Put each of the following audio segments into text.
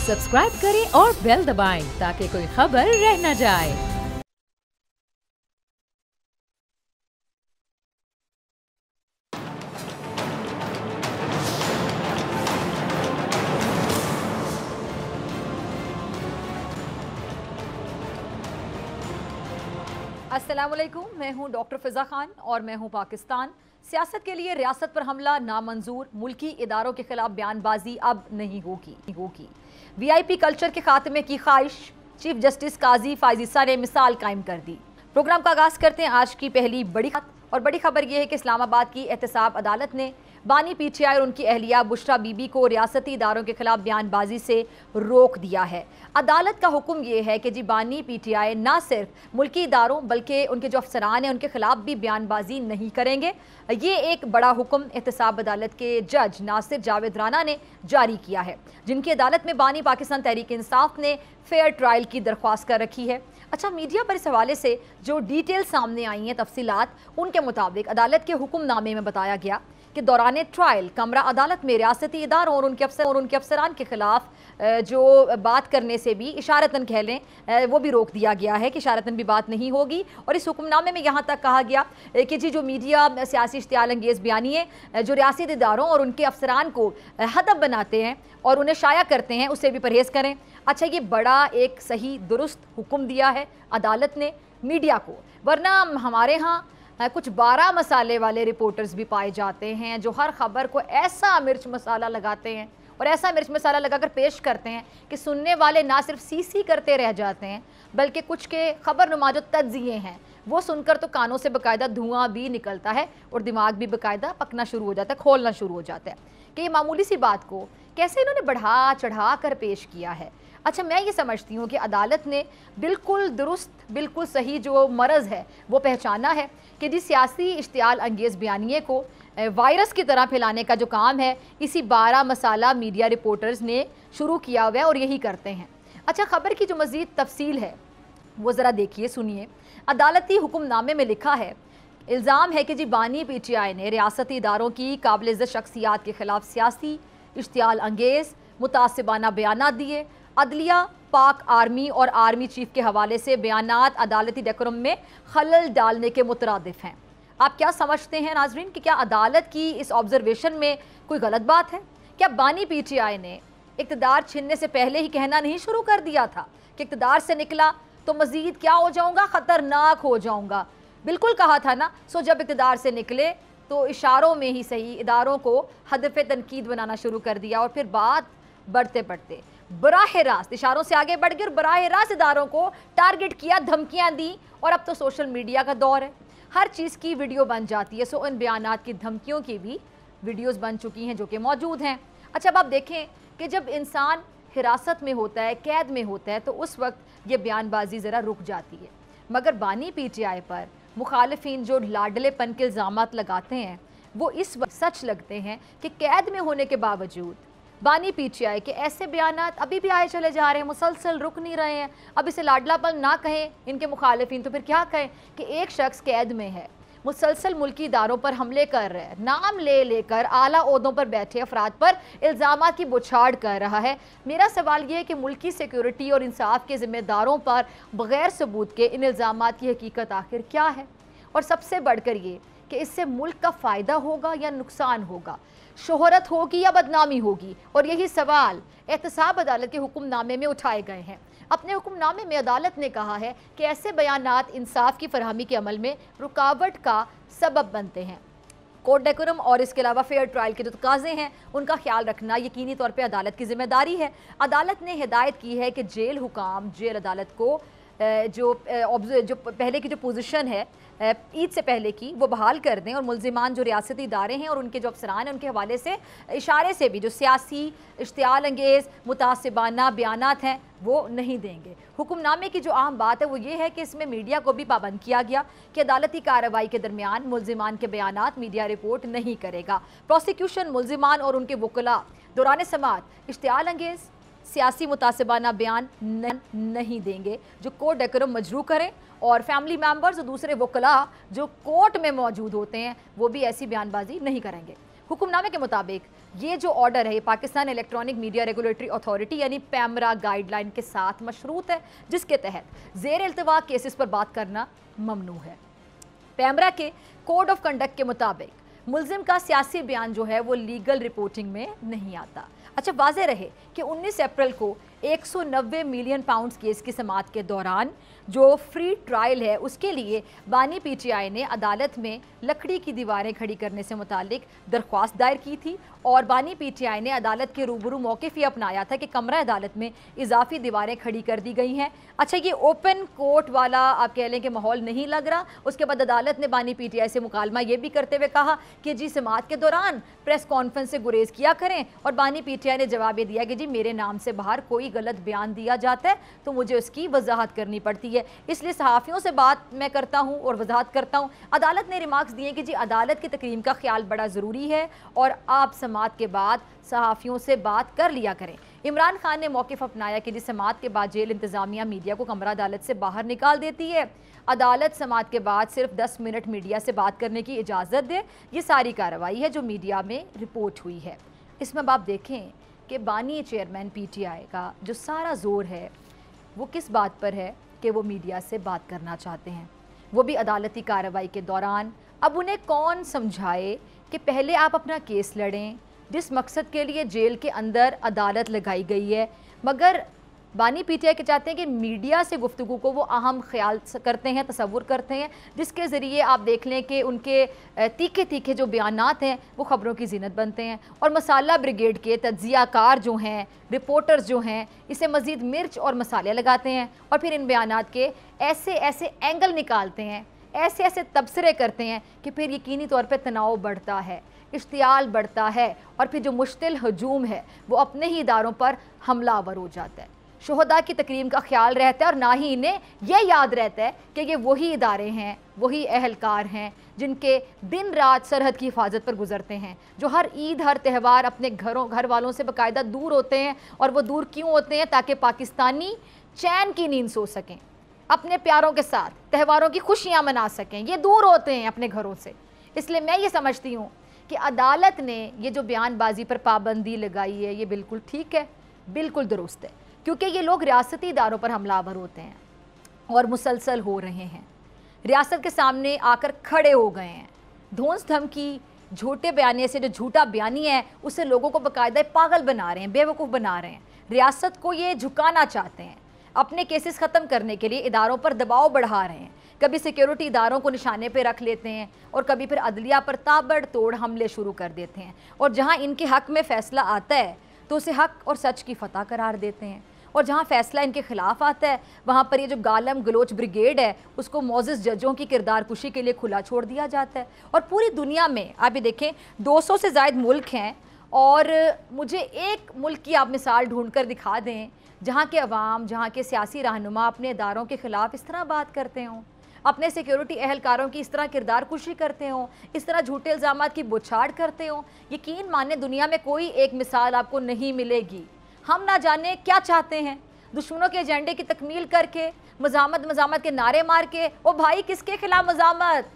Subscribe करें और bell दबाएं ताकि कोई खबर रह न जाए। अस्सलाम वालेकुम, मैं हूं डॉक्टर फ़िज़ा खान और मैं हूं पाकिस्तान। सियासत के लिए रियासत पर हमला नामंजूर, मुल्की इदारों के खिलाफ बयानबाजी अब नहीं होगी। वीआईपी कल्चर के खात्मे की ख्वाहिश, चीफ जस्टिस काजी फायजीसा ने मिसाल कायम कर दी। प्रोग्राम का आगाज़ करते हैं आज की पहली बड़ी खबर यह है कि इस्लामाबाद की एहतसाब अदालत ने बानी पीटीआई और उनकी अहलिया बुशरा बीबी को रियासती इदारों के खिलाफ बयानबाजी से रोक दिया है। अदालत का हुक्म यह है कि जी बानी पीटीआई ना सिर्फ मुल्की इदारों बल्कि उनके जो अफसरान हैं उनके खिलाफ भी बयानबाजी नहीं करेंगे। ये एक बड़ा हुक्म एहतसाब अदालत के जज नासिर जावेद राना ने जारी किया है, जिनकी अदालत में बानी पाकिस्तान तहरीक इंसाफ ने फेयर ट्रायल की दरख्वास्त कर रखी है। अच्छा, मीडिया पर इस हवाले से जो डिटेल सामने आई हैं तफसीलात, उनके मुताबिक अदालत के हुक्मनामे में बताया गया कि दौरान ट्रायल कमरा अदालत में रियासती इदारों और उनके अफसरान के खिलाफ जो बात करने से भी इशारतन कह लें वो भी रोक दिया गया है कि इशारतन भी बात नहीं होगी। और इस हुक्मनामे में यहाँ तक कहा गया कि जी जो मीडिया सियासी इश्तियाल अंगेज़ बयानिए जो रियासती इदारों और उनके अफसरान को हदफ बनाते हैं और उन्हें शाया करते हैं उससे भी परहेज़ करें। अच्छा, ये बड़ा एक सही दुरुस्त हुक्म दिया है अदालत ने मीडिया को, वरना हमारे यहाँ कुछ 12 मसाले वाले रिपोर्टर्स भी पाए जाते हैं जो हर खबर को ऐसा मिर्च मसाला लगाते हैं और ऐसा मिर्च मसाला लगाकर पेश करते हैं कि सुनने वाले ना सिर्फ सी करते रह जाते हैं बल्कि कुछ के खबरनुमा जो तज्ज़िये हैं वो सुनकर तो कानों से बाकायदा धुआं भी निकलता है और दिमाग भी बाकायदा पकना शुरू हो जाता है, खोलना शुरू हो जाता है कि ये मामूली सी बात को कैसे इन्होंने बढ़ा चढ़ा कर पेश किया है। अच्छा, मैं ये समझती हूँ कि अदालत ने बिल्कुल दुरुस्त, बिल्कुल सही जो मरज़ है वो पहचाना है कि जिस सियासी इश्तियाल अंगेज़ बयानिए को वायरस की तरह फैलाने का जो काम है इसी 12 मसाला मीडिया रिपोर्टर्स ने शुरू किया हुआ है और यही करते हैं। अच्छा, ख़बर की जो मज़ीद तफसील है वो ज़रा देखिए, सुनिए। अदालती हुक्मनामे में लिखा है, इल्ज़ाम है कि जी बानी पीटीआई ने रियासती इदारों की काबिल इज़्ज़त शख्सियात के ख़िलाफ़ सियासी इश्तियाल अंगेज़ मुतासिबाना बयानात दिए। अदलिया, पाक आर्मी और आर्मी चीफ के हवाले से बयानात अदालती डेकोरम में खलल डालने के मुतरादिफ हैं। आप क्या समझते हैं नाजरीन कि क्या अदालत की इस ऑब्जर्वेशन में कोई गलत बात है? क्या बानी पीटीआई ने इक़्तिदार छीनने से पहले ही कहना नहीं शुरू कर दिया था कि इक़्तिदार से निकला तो मज़ीद क्या हो जाऊँगा, ख़तरनाक हो जाऊँगा? बिल्कुल कहा था ना। सो जब इक़्तिदार से निकले तो इशारों में ही सही इदारों को हदफ़ तनकीद बनाना शुरू कर दिया और फिर बात बढ़ते बढ़ते बराह रास्त इशारों से आगे बढ़ गए और बराह रास्त इदारों को टारगेट किया, धमकियां दी। और अब तो सोशल मीडिया का दौर है, हर चीज़ की वीडियो बन जाती है। सो इन बयानात की धमकियों की भी वीडियोस बन चुकी हैं जो कि मौजूद हैं। अच्छा, अब आप देखें कि जब इंसान हिरासत में होता है, कैद में होता है, तो उस वक्त ये बयानबाजी ज़रा रुक जाती है। मगर बानी पीटीआई पर मुखालिफिन जो लाडलेपन के इल्ज़ामात लगाते हैं वो इस वक्त सच लगते हैं कि कैद में होने के बावजूद बानी पीटीआई के ऐसे बयानात अभी भी आए चले जा रहे हैं, मुसलसल रुक नहीं रहे हैं। अब इसे लाडलापन ना कहें इनके मुखालिफिन तो फिर क्या कहें कि एक शख्स कैद में है, मुसलसल मुल्की इदारों पर हमले कर रहा है, नाम ले लेकर आला ओहदों पर बैठे अफराद पर इल्ज़ामात की बुछाड़ कर रहा है। मेरा सवाल ये है कि मुल्की सिक्योरिटी और इंसाफ के ज़िम्मेदारों पर बग़ैर सबूत के इन इल्ज़ामात की हकीकत आखिर क्या है? और सबसे बढ़कर ये कि इससे मुल्क का फ़ायदा होगा या नुकसान होगा, शोहरत होगी या बदनामी होगी? और यही सवाल एहतसाब अदालत के हुक्मनामे में उठाए गए हैं। अपने हुक्मनामे में अदालत ने कहा है कि ऐसे बयानात इंसाफ की फरहमी के अमल में रुकावट का सबब बनते हैं। कोर्ट डेकोरम और इसके अलावा फेयर ट्रायल के जो तकाज़े हैं उनका ख्याल रखना यकीनी तौर पर अदालत की जिम्मेदारी है। अदालत ने हिदायत की है कि जेल हुकाम जेल अदालत को जो पहले की जो पोजीशन है ईद से पहले की वो बहाल कर दें और मुल्ज़िमान जो रियासती इदारे हैं और उनके जो अफसरान हैं उनके हवाले से इशारे से भी जो सियासी इश्तियाल अंगेज़ मुतासिबाना बयानात हैं वो नहीं देंगे। हुक्मनामे की जो अहम बात है वो ये है कि इसमें मीडिया को भी पाबंद किया गया कि अदालती कार्रवाई के दरमियान मुल्ज़िमान के बयानात मीडिया रिपोर्ट नहीं करेगा। प्रोसिक्यूशन मुल्ज़िमान और उनके वकला दौरान समाअत इश्तियाल अंगेज़ सियासी मुतासिबाना बयान नहीं देंगे जो कोर्ट डेकोरम मजरू करें और फैमिली मेंबर्स और दूसरे वकला जो कोर्ट में मौजूद होते हैं वो भी ऐसी बयानबाजी नहीं करेंगे। हुक्मनामे के मुताबिक ये जो ऑर्डर है, Pakistan electronic media regulatory authority यानी पैमरा गाइडलाइन के साथ मशरूत है, जिसके तहत ज़ेर इल्तिवा केसेस पर बात करना ममनू है। पैमरा के कोड ऑफ कंडक्ट के मुताबिक मुल्जिम का सियासी बयान जो है वो लीगल रिपोर्टिंग में नहीं आता। अच्छा, वाज़ेह रहे कि 19 अप्रैल को 190 मिलियन पाउंड्स केस की समाअत के दौरान जो फ्री ट्रायल है उसके लिए बानी पीटीआई ने अदालत में लकड़ी की दीवारें खड़ी करने से मुतालिक दरख्वास्त दायर की थी और बानी पीटीआई ने अदालत के रूबरू मौक़िफ़ ये अपनाया था कि कमरा अदालत में इजाफी दीवारें खड़ी कर दी गई हैं। अच्छा, ये ओपन कोर्ट वाला आप कह लें कि माहौल नहीं लग रहा। उसके बाद अदालत ने बानी पीटीआई से मुकालमा ये भी करते हुए कहा कि जी समाअत के दौरान प्रेस कॉन्फ्रेंस से गुरेज किया करें, और बानी पीटीआई ने जवाब दिया कि जी मेरे नाम से बाहर कोई गलत बयान दिया जाता है तो मुझे उसकी वजाहत करनी पड़ती है, इसलिए सहाफ़ियों से बात मैं करता हूँ और वजाहत करता हूँ। अदालत ने रिमार्क्स दिए कि जी अदालत की तकरीम का ख्याल बड़ा ज़रूरी है और आप समाअत के बाद सहाफ़ियों से बात कर लिया करें। इमरान खान ने मौक़िफ़ अपनाया कि जिस समाअत के बाद जेल इंतज़ामिया मीडिया को कमरा अदालत से बाहर निकाल देती है, अदालत समाअत के बाद सिर्फ 10 मिनट मीडिया से बात करने की इजाज़त दे। ये सारी कार्रवाई है जो मीडिया में रिपोर्ट हुई है। इसमें अब आप देखें कि बानी चेयरमैन पीटीआई का जो सारा ज़ोर है वो किस बात पर है कि वो मीडिया से बात करना चाहते हैं, वो भी अदालती कार्रवाई के दौरान। अब उन्हें कौन समझाए कि पहले आप अपना केस लड़ें, जिस मकसद के लिए जेल के अंदर अदालत लगाई गई है, मगर बानी पीटीआई के चाहते हैं कि मीडिया से गुफ्तगू को वो अहम ख्याल करते हैं, तसव्वुर करते हैं, जिसके ज़रिए आप देख लें कि उनके तीखे तीखे जो बयानात हैं वो ख़बरों की जीनत बनते हैं। और मसाला ब्रिगेड के तज्ज़ियाकार जो हैं, रिपोर्टर्स जो हैं, इसे मज़ीद मिर्च और मसाले लगाते हैं और फिर इन बयानात के ऐसे ऐसे एंगल निकालते हैं, ऐसे ऐसे तबसरे करते हैं कि फिर यकीनी तौर पर तनाव बढ़ता है, इश्तियाल बढ़ता है और फिर जो मुश्तिल हजूम है वो अपने ही इदारों पर हमलावर हो जाता है। शोहदा की तकरीम का ख्याल रहता है और ना ही इन्हें यह याद रहता है कि ये वही इदारे हैं, वही अहलकार हैं जिनके दिन रात सरहद की हिफाजत पर गुजरते हैं, जो हर ईद हर त्यौहार अपने घर वालों से बाकायदा दूर होते हैं। और वो दूर क्यों होते हैं? ताकि पाकिस्तानी चैन की नींद सो सकें, अपने प्यारों के साथ त्योहारों की खुशियाँ मना सकें। ये दूर होते हैं अपने घरों से। इसलिए मैं ये समझती हूँ कि अदालत ने ये जो बयानबाजी पर पाबंदी लगाई है ये बिल्कुल ठीक है, बिल्कुल दुरुस्त है, क्योंकि ये लोग रियासती इदारों पर हमलावर होते हैं और मुसलसल हो रहे हैं, रियासत के सामने आकर खड़े हो गए हैं। धौंस धमकी, झूठे बयानी से जो झूठा बयानी है उससे लोगों को बाकायदा पागल बना रहे हैं, बेवकूफ़ बना रहे हैं। रियासत को ये झुकाना चाहते हैं, अपने केसेस ख़त्म करने के लिए इदारों पर दबाव बढ़ा रहे हैं। कभी सिक्योरिटी इदारों को निशाने पे रख लेते हैं और कभी फिर अदलिया पर ताबड़तोड़ हमले शुरू कर देते हैं। और जहाँ इनके हक़ में फ़ैसला आता है तो उसे हक़ और सच की फ़तह करार देते हैं, और जहाँ फ़ैसला इनके ख़िलाफ़ आता है वहाँ पर ये जो गालम गलोच ब्रिगेड है उसको मोअज़्ज़ज़ जजों की किरदार कुशी के लिए खुला छोड़ दिया जाता है। और पूरी दुनिया में आप ये देखें 200 से ज़ायद मुल्क हैं, और मुझे एक मुल्क की आप मिसाल ढूंढ कर दिखा दें जहाँ के अवाम, जहाँ के सियासी रहनुमा अपने इदारों के ख़िलाफ़ इस तरह बात करते हों, अपने सिक्योरिटी एहलकारों की इस तरह किरदार कुशी करते हों, इस तरह झूठे इल्ज़ामात की बुछाड़ करते हों। यकीन माने दुनिया में कोई एक मिसाल आपको नहीं मिलेगी। हम ना जाने क्या चाहते हैं, दुश्मनों के एजेंडे की तकमील करके, मज़ामत के नारे मार के। ओ भाई, किसके खिलाफ मज़ामत,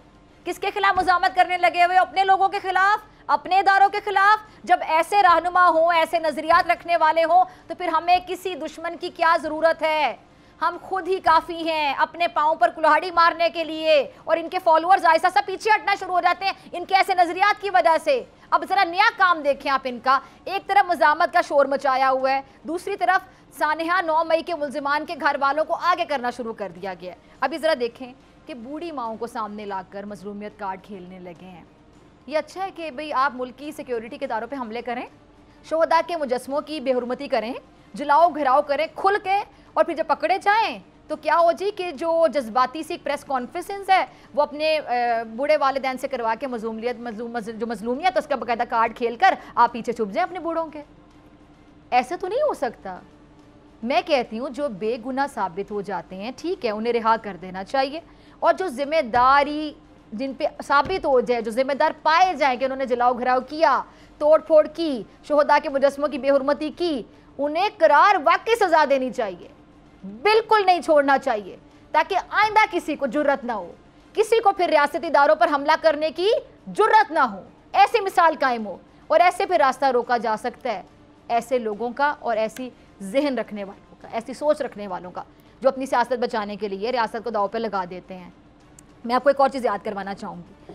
किसके खिलाफ मज़ामत करने लगे हुए? अपने लोगों के खिलाफ, अपने इदारों के खिलाफ। जब ऐसे रहनुमा हों, ऐसे नज़रियात रखने वाले हों, तो फिर हमें किसी दुश्मन की क्या ज़रूरत है? हम खुद ही काफ़ी हैं अपने पाँव पर कुल्हाड़ी मारने के लिए। और इनके फॉलोअर्स ऐसा सा पीछे हटना शुरू हो जाते हैं इनके ऐसे नज़रियात की वजह से। अब ज़रा नया काम देखें आप इनका, एक तरफ मज़ामत का शोर मचाया हुआ है, दूसरी तरफ सानिया 9 मई के मुल्जिमान के घर वालों को आगे करना शुरू कर दिया गया है। अभी ज़रा देखें कि बूढ़ी माओं को सामने लाकर मजलूमियत कार्ड खेलने लगे हैं। ये अच्छा है कि भाई आप मुल्क की सिक्योरिटी के इदारों पे हमले करें, शोहदा के मुजस्मों की बेहुरमती करें, जलाओ घिराव करें खुल के, और फिर जब पकड़े जाएं तो क्या हो जी कि जो जज्बाती सी प्रेस कॉन्फ्रेंस है वो अपने बूढ़े वालिदैन से करवा के जो मजलूमियत उसका बाकायदा कार्ड खेल कर आप पीछे छुप जाएं अपने बूढ़ों के। ऐसे तो नहीं हो सकता। मैं कहती हूँ जो बेगुनाह साबित हो जाते हैं ठीक है, उन्हें रिहा कर देना चाहिए, और जो जिम्मेदारी जिन पे साबित हो जाए, जो जिम्मेदार पाए जाए कि उन्होंने जलाओ घिराव किया, तोड़ फोड़ की, शोहदा के मुजस्मों की बेहुरमती की, उन्हें करार वाकई सजा देनी चाहिए, बिल्कुल नहीं छोड़ना चाहिए, ताकि आइंदा किसी को जुर्रत ना हो, किसी को फिर रियासती इदारों पर हमला करने की जुर्रत ना हो। ऐसी मिसाल कायम हो और ऐसे फिर रास्ता रोका जा सकता है ऐसे लोगों का और ऐसी जहन रखने वालों का, ऐसी सोच रखने वालों का जो अपनी सियासत बचाने के लिए रियासत को दाव पे लगा देते हैं। मैं आपको एक और चीज़ याद करवाना चाहूँगी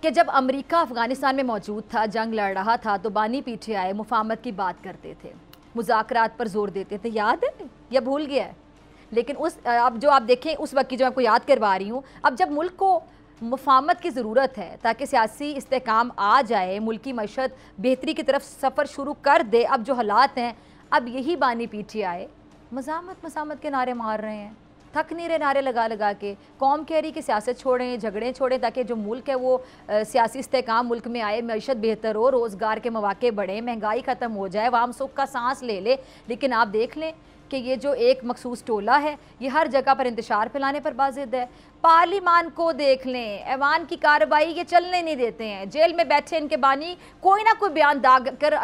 कि जब अमेरिका अफ़गानिस्तान में मौजूद था, जंग लड़ रहा था, तो बानी पीछे आए मुफाहमत की बात करते थे, मुज़ाकरात पर जोर देते थे, याद है या भूल गया है? लेकिन अब जो आप देखें उस वक्त की जो आपको याद करवा रही हूँ, अब जब मुल्क को मुफाहमत की ज़रूरत है ताकि सियासी इस्तेहकाम आ जाए, मुल्की मशहद बेहतरी की तरफ सफ़र शुरू कर दे, अब जो हालात हैं, अब यही बानी पीछे आए मज़ामत के नारे मार रहे हैं, थक नहीं रहे नारे लगा लगा के। कौम कह रही कि सियासत छोड़ें, झगड़े छोड़ें ताकि जो मुल्क है वो सियासी इस्तेहकाम मुल्क में आए, मईशत बेहतर हो, रोज़गार के मौके बढ़ें, महंगाई ख़त्म हो जाए, आवाम सुख का सांस ले ले। लेकिन आप देख लें कि ये जो एक मखसूस टोला है ये हर जगह पर इंतशार फैलाने पर बाजिद है। पार्लिमान को देख लें, ऐवान की कार्रवाई ये चलने नहीं देते हैं, जेल में बैठे इनके बानी कोई ना कोई बयान दाग कर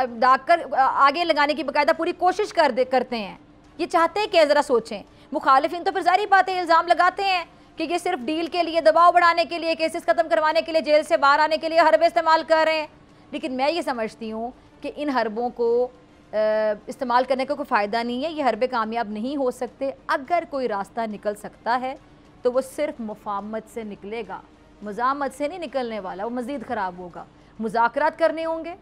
आगे लगाने की बाकायदा पूरी कोशिश करते हैं। ये चाहते हैं कि ज़रा सोचें, मुखालिफिन तो फिर जारी बात है इल्ज़ाम लगाते हैं कि ये सिर्फ डील के लिए, दबाव बढ़ाने के लिए, केसेस ख़त्म करवाने के लिए, जेल से बाहर आने के लिए हरबे इस्तेमाल कर रहे हैं। लेकिन मैं ये समझती हूँ कि इन हरबों को इस्तेमाल करने का कोई फ़ायदा नहीं है, ये हरबे कामयाब नहीं हो सकते। अगर कोई रास्ता निकल सकता है तो वो सिर्फ मुफाहमत से निकलेगा, मज़ामत से नहीं निकलने वाला, वो मज़ीद ख़राब होगा। मुज़ाकरात करने होंगे,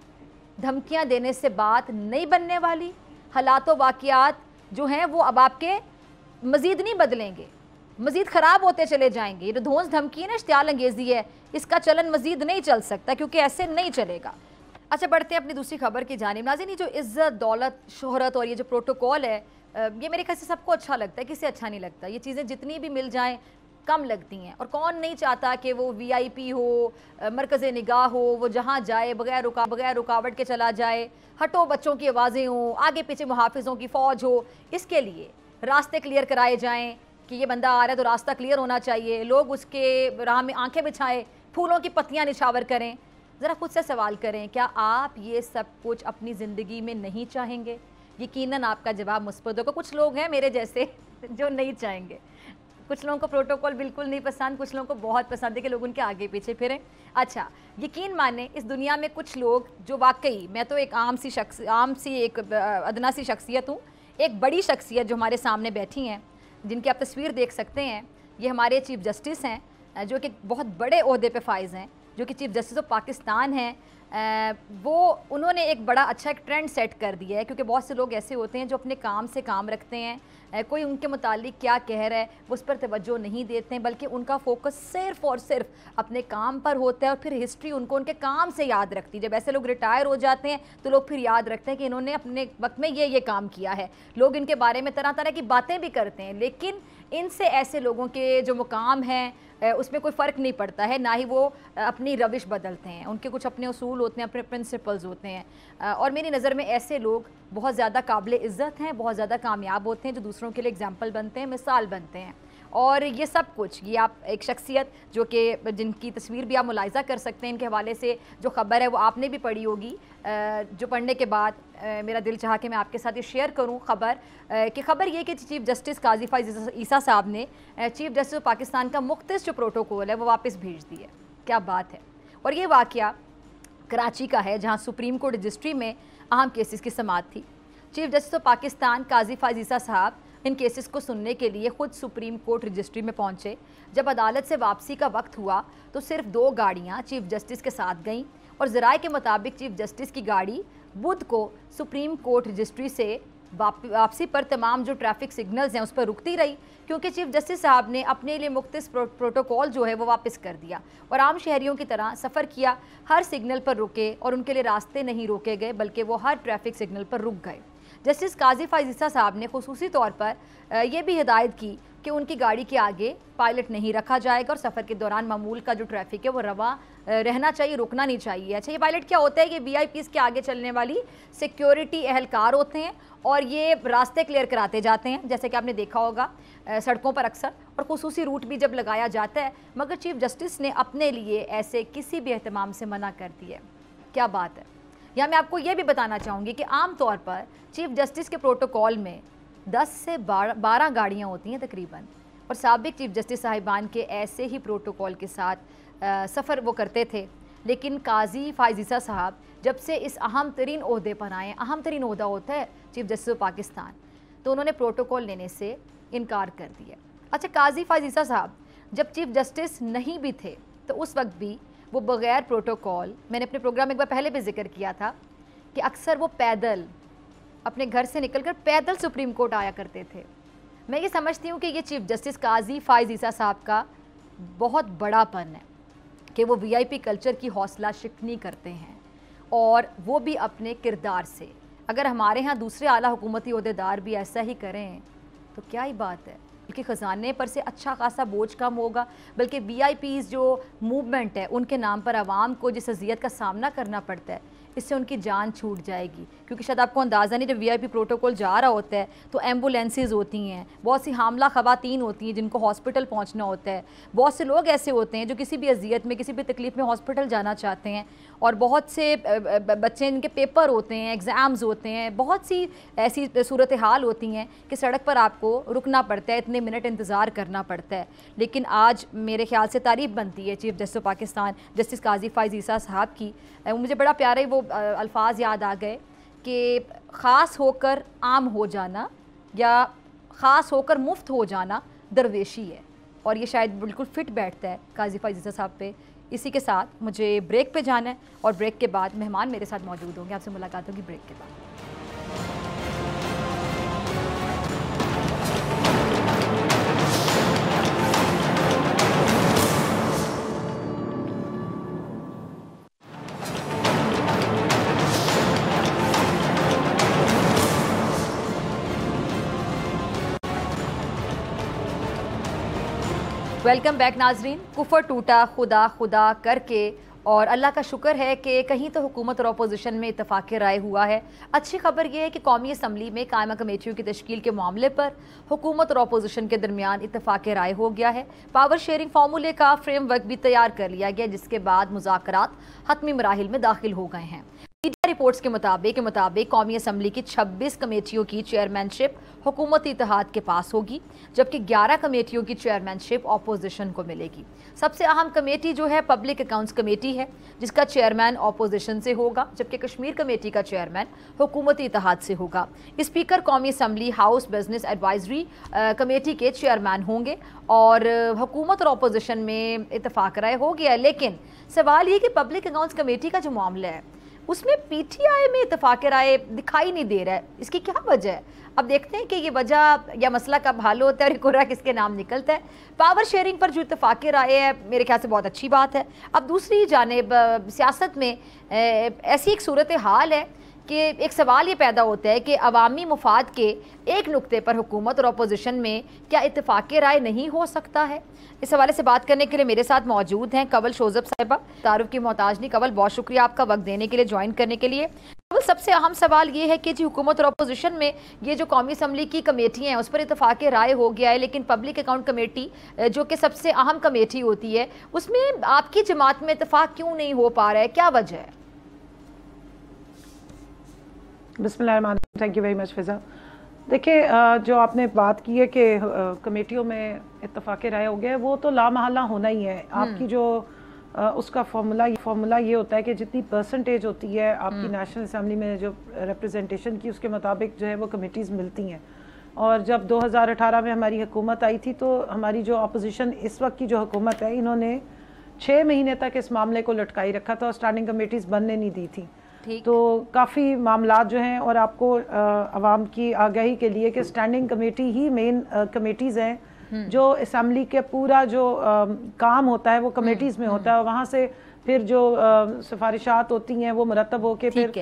धमकियाँ देने से बात नहीं बनने वाली। हालात व वाक़ियात जो हैं वो अब आपके मज़ीद नहीं बदलेंगे, मज़ीद ख़राब होते चले जाएंगे। ये धौंस धमकी ना इश्तियाल अंगेज़ी है, इसका चलन मज़ीद नहीं चल सकता क्योंकि ऐसे नहीं चलेगा। अच्छा, बढ़ते हैं अपनी दूसरी खबर की जानिब। नाज़रीन, ये जो इज़्ज़त, दौलत, शोहरत और ये जो प्रोटोकॉल है, ये मेरे ख्याल से सबको अच्छा लगता है, किसे अच्छा नहीं लगता। ये चीज़ें जितनी भी मिल जाएँ कम लगती हैं, और कौन नहीं चाहता कि वो VIP हो, मरकज़ निगाह हो, वो जहाँ जाए बगैर रुकावट के चला जाए, हटो बच्चों की आवाज़ें हों, आगे पीछे मुहाफ़िज़ों की फ़ौज हो। इसके लिए रास्ते क्लियर कराए जाएँ कि ये बंदा आ रहा है तो रास्ता क्लियर होना चाहिए, लोग उसके राह में आंखें बिछाएं, फूलों की पत्तियाँ निछावर करें। ज़रा खुद से सवाल करें, क्या आप ये सब कुछ अपनी ज़िंदगी में नहीं चाहेंगे? यकीनन आपका जवाब मुस्बत होगा। कुछ लोग हैं मेरे जैसे जो नहीं चाहेंगे, कुछ लोगों को प्रोटोकॉल बिल्कुल नहीं पसंद, कुछ लोगों को बहुत पसंद है कि लोग उनके आगे पीछे फिरें। अच्छा, यकीन माने इस दुनिया में कुछ लोग जो वाकई, मैं तो एक आम सी एक अदना सी शख्सियत हूँ, एक बड़ी शख्सियत जो हमारे सामने बैठी हैं, जिनकी आप तस्वीर देख सकते हैं, ये हमारे चीफ जस्टिस हैं जो कि बहुत बड़े ओहदे पे फाइज हैं, जो कि चीफ जस्टिस ऑफ पाकिस्तान हैं। वो उन्होंने एक बड़ा अच्छा एक ट्रेंड सेट कर दिया है, क्योंकि बहुत से लोग ऐसे होते हैं जो अपने काम से काम रखते हैं, कोई उनके मुतालिक क्या कह रहा है वो उस पर तवज्जो नहीं देते हैं, बल्कि उनका फोकस सिर्फ़ और सिर्फ अपने काम पर होता है, और फिर हिस्ट्री उनको उनके काम से याद रखती है। जब ऐसे लोग रिटायर हो जाते हैं तो लोग फिर याद रखते हैं कि इन्होंने अपने वक्त में ये काम किया है। लोग इनके बारे में तरह तरह की बातें भी करते हैं, लेकिन इनसे ऐसे लोगों के जो मुकाम हैं उसमें कोई फ़र्क नहीं पड़ता है, ना ही वो अपनी रविश बदलते हैं। उनके कुछ अपने उसूल होते हैं, अपने प्रिंसिपल्स होते हैं, और मेरी नज़र में ऐसे लोग बहुत ज़्यादा काबिल इज़्ज़त हैं, बहुत ज़्यादा कामयाब होते हैं, जो दूसरों के लिए एग्जाम्पल बनते हैं, मिसाल बनते हैं। और ये सब कुछ, ये आप एक शख्सियत जो कि जिनकी तस्वीर भी आप मुलाहिज़ा कर सकते हैं, इनके हवाले से जो ख़बर है वो आपने भी पढ़ी होगी, जो पढ़ने के बाद मेरा दिल चाहा कि मैं आपके साथ ये शेयर करूं ख़बर कि ख़बर ये कि चीफ़ जस्टिस काजी फ़ाइज़ ईसा साहब ने चीफ़ जस्टिस ऑफ पाकिस्तान का मुख्तस जो प्रोटोकॉल है वो वापस भेज दिया। क्या बात है। और ये वाक़या कराची का है, जहाँ सुप्रीम कोर्ट रजिस्ट्री में अहम केसेस की समाअत थी। चीफ़ जस्टिस ऑफ पाकिस्तान काजी फ़ाइज़ ईसा साहब इन केसेस को सुनने के लिए ख़ुद सुप्रीम कोर्ट रजिस्ट्री में पहुँचे। जब अदालत से वापसी का वक्त हुआ तो सिर्फ 2 गाड़ियाँ चीफ़ जस्टिस के साथ गईं, और ज़राए के मुताबिक चीफ़ जस्टिस की गाड़ी बुध को सुप्रीम कोर्ट रजिस्ट्री से वापसी पर तमाम जो ट्रैफिक सिग्नल्स हैं उस पर रुकती रही, क्योंकि चीफ जस्टिस साहब ने अपने लिए मुख्तस प्रोटोकॉल जो है वो वापस कर दिया और आम शहरियों की तरह सफ़र किया। हर सिग्नल पर रुके और उनके लिए रास्ते नहीं रोके गए, बल्कि वो हर ट्रैफिक सिग्नल पर रुक गए। जस्टिस काजी फ़ाइज़ ईसा साहब ने खुसूसी तौर पर यह भी हिदायत की कि उनकी गाड़ी के आगे पायलट नहीं रखा जाएगा, और सफ़र के दौरान मामूल का जो ट्रैफिक है वो रवा रहना चाहिए, रुकना नहीं चाहिए। अच्छा, ये पायलट क्या होता है? ये VIPs के आगे चलने वाली सिक्योरिटी एहलकार होते हैं, और ये रास्ते क्लियर कराते जाते हैं, जैसे कि आपने देखा होगा सड़कों पर अक्सर, और खुसूसी रूट भी जब लगाया जाता है। मगर चीफ जस्टिस ने अपने लिए ऐसे किसी भी एहतमाम से मना कर दिया। क्या बात है। यहाँ मैं आपको ये भी बताना चाहूँगी कि आम तौर पर चीफ जस्टिस के प्रोटोकॉल में 10 से 12 गाड़ियाँ होती हैं तकरीबन, और साबिक चीफ जस्टिस साहिबान के ऐसे ही प्रोटोकॉल के साथ सफ़र वो करते थे। लेकिन काजी फाइज ईसा साहब जब से इस अहम तरीन ओहदे पर आए, अहम तरीन ओहदा होता है चीफ जस्टिस ऑफ पाकिस्तान, तो उन्होंने प्रोटोकॉल लेने से इनकार कर दिया। अच्छा, काजी फाइज ईसा साहब जब चीफ जस्टिस नहीं भी थे तो उस वक्त भी वो बग़ैर प्रोटोकॉल, मैंने अपने प्रोग्राम में एक बार पहले भी जिक्र किया था कि अक्सर वो पैदल अपने घर से निकलकर पैदल सुप्रीम कोर्ट आया करते थे। मैं ये समझती हूँ कि ये चीफ जस्टिस काजी फाइज ईसा साहब का बहुत बड़ापन है कि वो वीआईपी कल्चर की हौसला शिकनी करते हैं, और वो भी अपने किरदार से। अगर हमारे यहाँ दूसरे आला हुकूमती ओहदेदार भी ऐसा ही करें तो क्या ही बात है, बल्कि ख़जाने पर से अच्छा खासा बोझ कम होगा। बल्कि वीआईपीज़ जो मूवमेंट है उनके नाम पर आवाम को जिस अजियत का सामना करना पड़ता है, इससे उनकी जान छूट जाएगी। क्योंकि शायद आपको अंदाज़ा नहीं, जब वीआईपी प्रोटोकॉल जा रहा होता है तो एम्बुलेंसेज होती हैं, बहुत सी हामला ख़वातीन होती हैं जिनको हॉस्पिटल पहुंचना होता है, बहुत से लोग ऐसे होते हैं जो किसी भी अजियत में, किसी भी तकलीफ़ में हॉस्पिटल जाना चाहते हैं, और बहुत से बच्चे इनके पेपर होते हैं, एग्ज़ाम्स होते हैं, बहुत सी ऐसी सूरत हाल होती हैं कि सड़क पर आपको रुकना पड़ता है, इतने मिनट इंतज़ार करना पड़ता है। लेकिन आज मेरे ख्याल से तारीफ़ बनती है chief justice of Pakistan justice Qazi Faez Isa sahab की। मुझे बड़ा प्यारे वो अल्फाज याद आ गए कि ख़ास होकर आम हो जाना या ख़ास होकर मुफ्त हो जाना दरवेशी है, और ये शायद बिल्कुल फिट बैठता है काजी फाइज ईसा साहब पे। इसी के साथ मुझे ब्रेक पे जाना है, और ब्रेक के बाद मेहमान मेरे साथ मौजूद होंगे, आपसे मुलाकात होगी ब्रेक के बाद। वेलकम बैक नाजरीन। कुफर टूटा खुदा खुदा करके, और अल्लाह का शुक्र है कि कहीं तो हुकूमत और अपोजिशन में इत्तफाक राय हुआ है। अच्छी खबर यह है कि कौमी असम्बली में कायमा कमेटियों की तश्कील के मामले पर हुकूमत और अपोजिशन के दरमियान इत्तफाक राय हो गया है। पावर शेयरिंग फार्मूले का फ्रेमवर्क भी तैयार कर लिया गया, जिसके बाद मुज़ाकरात हतमी मराहिल में दाखिल हो गए हैं। मीडिया रिपोर्ट्स के मुताबिक कौमी असम्बली की 26 कमेटियों की चेयरमैनशिप हुकूमती इत्तेहाद के पास होगी, जबकि 11 कमेटियों की चेयरमैनशिप अपोजिशन को मिलेगी। सबसे अहम कमेटी जो है पब्लिक अकाउंट्स कमेटी है, जिसका चेयरमैन अपोजिशन से होगा, जबकि कश्मीर कमेटी का चेयरमैन हुकूमती इत्तेहाद से होगा। स्पीकर कौमी assembly house business advisory committee के चेयरमैन होंगे, और हुकूमत और अपोजिशन में इत्तेफाक राय हो गया है। लेकिन सवाल ये कि पब्लिक अकाउंट्स कमेटी का जो मामला है उसमें पीटीआई में इत्तेफाक राय दिखाई नहीं दे रहा है। इसकी क्या वजह है? अब देखते हैं कि ये वजह या मसला कब हल होता है और कुर्रा किसके नाम निकलता है। पावर शेयरिंग पर जो इत्तेफाक राय है मेरे ख्याल से बहुत अच्छी बात है। अब दूसरी जानिब सियासत में ऐसी एक सूरत हाल है कि एक सवाल ये पैदा होता है कि अवामी मुफाद के एक नुक्ते पर हुकूमत और अपोजिशन में क्या इत्तेफाक राय नहीं हो सकता है। इस हवाले से बात करने के लिए मेरे साथ मौजूद हैं कवल शोजब साहिबा। तारुफ की मोहताज नहीं। कवल, बहुत शुक्रिया आपका वक्त देने के लिए, ज्वाइन करने के लिए। कवल, सबसे अहम सवाल ये है कि जी हुकूमत और अपोजिशन में ये जो कौमी असम्बली की कमेटियाँ हैं उस पर इत्तेफाक राय हो गया है, लेकिन पब्लिक अकाउंट कमेटी जो कि सबसे अहम कमेटी होती है उसमें आपकी जमात में इत्तेफाक क्यों नहीं हो पा रहा है, क्या वजह है? बिस्मिल्लाह, थैंक यू वेरी मच फिज़ा। देखिए, जो आपने बात की है कि कमेटियों में इत्तेफाक राय हो गया है, वो तो लामहल्ला होना ही है। आपकी जो उसका फार्मूला ये होता है कि जितनी परसेंटेज होती है आपकी नेशनल असम्बली में जो रिप्रेजेंटेशन की, उसके मुताबिक जो है वो कमेटीज़ मिलती हैं। और जब 2018 में हमारी हुकूमत आई थी तो हमारी जो अपोजिशन इस वक्त की जो हुकूमत है, इन्होंने 6 महीने तक इस मामले को लटकाई रखा था और स्टैंडिंग कमेटीज़ बनने नहीं दी थी। तो काफ़ी मामलात जो हैं, और आपको आवाम की आगाही के लिए कि स्टैंडिंग कमेटी ही मेन कमेटीज़ हैं जो असम्बली के पूरा जो काम होता है वो कमेटीज़ में होता है, और वहाँ से फिर जो सिफारिशात होती हैं वो मुरतब होकर फिर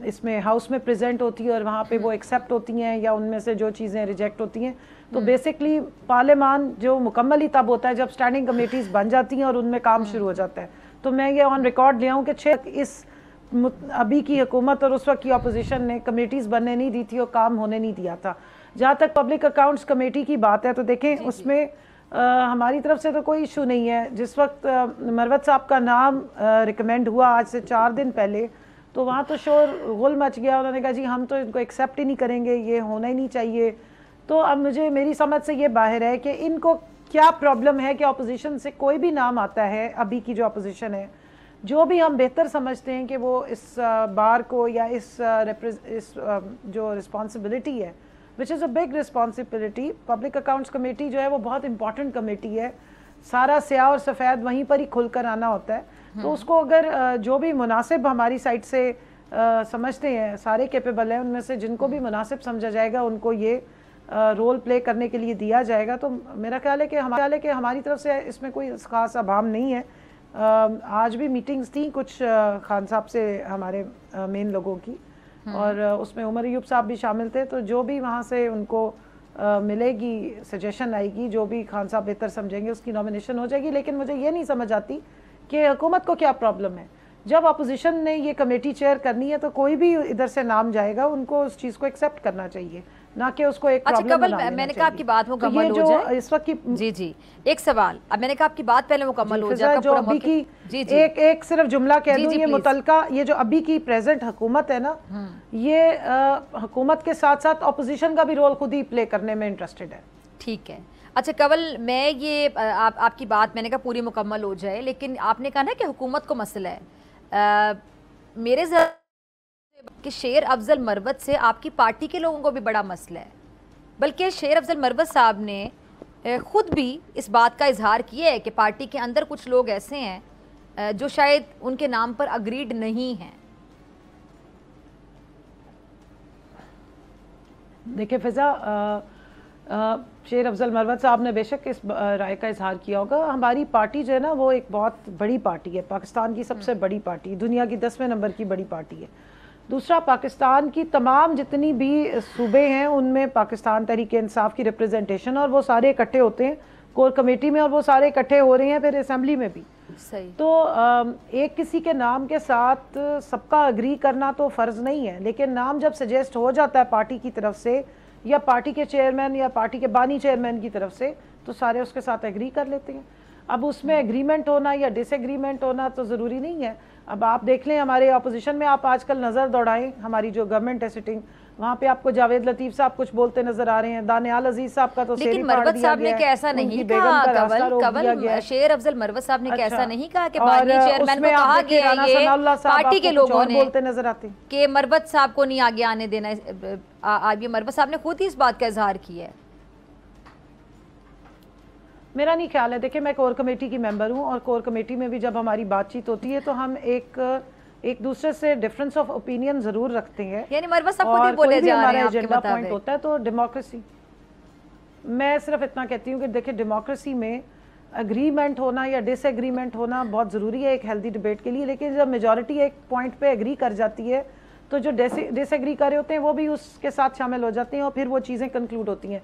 इसमें हाउस में प्रेजेंट होती है, और वहाँ पे वो एक्सेप्ट होती हैं या उनमें से जो चीज़ें रिजेक्ट होती हैं। तो बेसिकली पार्लियामान जो मुकम्मल ही तब होता है जब स्टैंडिंग कमेटीज़ बन जाती हैं और उनमें काम शुरू हो जाता है। तो मैं ये ऑन रिकॉर्ड ले आऊँ कि 6 इस अभी की हुकूमत और उस वक्त की अपोजिशन ने कमेटीज़ बनने नहीं दी थी और काम होने नहीं दिया था। जहाँ तक पब्लिक अकाउंट्स कमेटी की बात है तो देखें, उसमें हमारी तरफ से तो कोई इशू नहीं है। जिस वक्त मरवत साहब का नाम रिकमेंड हुआ आज से 4 दिन पहले, तो वहाँ तो शोर गुल मच गया। उन्होंने कहा जी हम तो इनको एक्सेप्ट ही नहीं करेंगे, ये होना ही नहीं चाहिए। तो अब मेरी समझ से ये बाहर है कि इनको क्या प्रॉब्लम है कि अपोजिशन से कोई भी नाम आता है, अभी की जो अपोजिशन है, जो भी हम बेहतर समझते हैं कि वो इस बार को या इस जो रिस्पॉन्सिबिलिटी है, which is a big responsibility, public accounts committee जो है वो बहुत इंपॉर्टेंट कमेटी है, सारा स्याह और सफ़ेद वहीं पर ही खुल कर आना होता है। तो उसको अगर जो भी मुनासिब हमारी साइड से समझते हैं, सारे कैपेबल हैं, उनमें से जिनको भी मुनासिब समझा जाएगा उनको ये रोल प्ले करने के लिए दिया जाएगा। तो मेरा ख्याल है कि हमारी तरफ से इसमें कोई ख़ास अभाम नहीं है। आज भी मीटिंग्स थी कुछ खान साहब से हमारे मेन लोगों की, और उसमें उमर अयूब साहब भी शामिल थे। तो जो भी वहाँ से उनको मिलेगी, सजेशन आएगी, जो भी खान साहब बेहतर समझेंगे उसकी नॉमिनेशन हो जाएगी। लेकिन मुझे ये नहीं समझ आती कि हुकूमत को क्या प्रॉब्लम है। जब अपोजिशन ने ये कमेटी चेयर करनी है तो कोई भी इधर से नाम जाएगा, उनको उस चीज़ को एक्सेप्ट करना चाहिए, ना कि उसको एक अच्छा कमल, मैंने कहा आपकी बात मुकम्मल हो जाए इस वक्त की। जी एक सवाल, अब मैंने कहा आपकी बात पहले मुकम्मल हो जाए। जो अभी की एक सिर्फ जुमला कह दूं, ये मुतलका ये जो अभी की प्रेजेंट हुकूमत है ना, ये हुकूमत के साथ साथ अपोजिशन का भी रोल खुद ही प्ले करने में इंटरेस्टेड है। ठीक है। अच्छा कवल, मैं ये आपकी बात मैंने कहा पूरी मुकम्मल हो जाए, लेकिन आपने कहा ना कि हुकूमत को मसला है। मेरे कि शेर अफजल मरवत से आपकी पार्टी के लोगों को भी बड़ा मसला है, बल्कि शेर अफजल मरवत साहब ने खुद भी इस बात का इजहार किया है कि पार्टी के अंदर कुछ लोग ऐसे हैं जो शायद उनके नाम पर अग्रीड नहीं हैं। देखिए फिजा, शेर अफजल मरवत साहब ने बेशक इस राय का इजहार किया होगा। हमारी पार्टी जो है ना वो एक बहुत बड़ी पार्टी है, पाकिस्तान की सबसे बड़ी पार्टी, दुनिया की 10वें नंबर की बड़ी पार्टी है। दूसरा, पाकिस्तान की तमाम जितनी भी सूबे हैं उनमें पाकिस्तान तहरीक इंसाफ की रिप्रेजेंटेशन, और वो सारे इकट्ठे होते हैं कोर कमेटी में, और वो सारे इकट्ठे हो रहे हैं फिर असेंबली में भी। सही। तो एक किसी के नाम के साथ सबका अग्री करना तो फ़र्ज़ नहीं है, लेकिन नाम जब सजेस्ट हो जाता है पार्टी की तरफ से या पार्टी के चेयरमैन या पार्टी के बानी चेयरमैन की तरफ से, तो सारे उसके साथ एग्री कर लेते हैं। अब उसमें एग्रीमेंट होना या डिसएग्रीमेंट होना तो ज़रूरी नहीं है। अब आप देख लें हमारे अपोजिशन में, आप आजकल नज़र दौड़ाएं हमारी जो गवर्नमेंट है सिटिंग, वहाँ पे आपको जावेद लतीफ़ साहब कुछ बोलते नजर आ रहे हैं, दानियाल अजीज साहब का तो लेकिन मरवत साहब ने क्या ऐसा नहीं कहा, शेर अफजल मरवत साहब ने क्या ऐसा नहीं कहा कि बानी चेयरमैन को कहा गया ये पार्टी के लोगों ने बोलते नजर आते हैं कि मरवत साहब को नहीं आगे आने देना। ये मरवत साहब ने खुद ही इस बात का इजहार किया है। मेरा नहीं ख्याल है। देखिए, मैं कोर कमेटी की मेंबर हूँ, और कोर कमेटी में भी जब हमारी बातचीत होती है तो हम एक दूसरे से डिफरेंस ऑफ ओपिनियन जरूर रखते हैं। यानी मरवत साहब खुद ही बोले जा रहे हैं, एजेंडा पॉइंट होता है तो डेमोक्रेसी, मैं सिर्फ इतना कहती हूँ कि देखिए डेमोक्रेसी में अग्रीमेंट होना या डिसएग्रीमेंट होना बहुत ज़रूरी है एक हेल्दी डिबेट के लिए, लेकिन जब मेजॉरिटी एक पॉइंट पे एग्री कर जाती है तो जो डिसएग्री कर रहे होते हैं वो भी उसके साथ शामिल हो जाते हैं और फिर वो चीज़ें कंक्लूड होती हैं।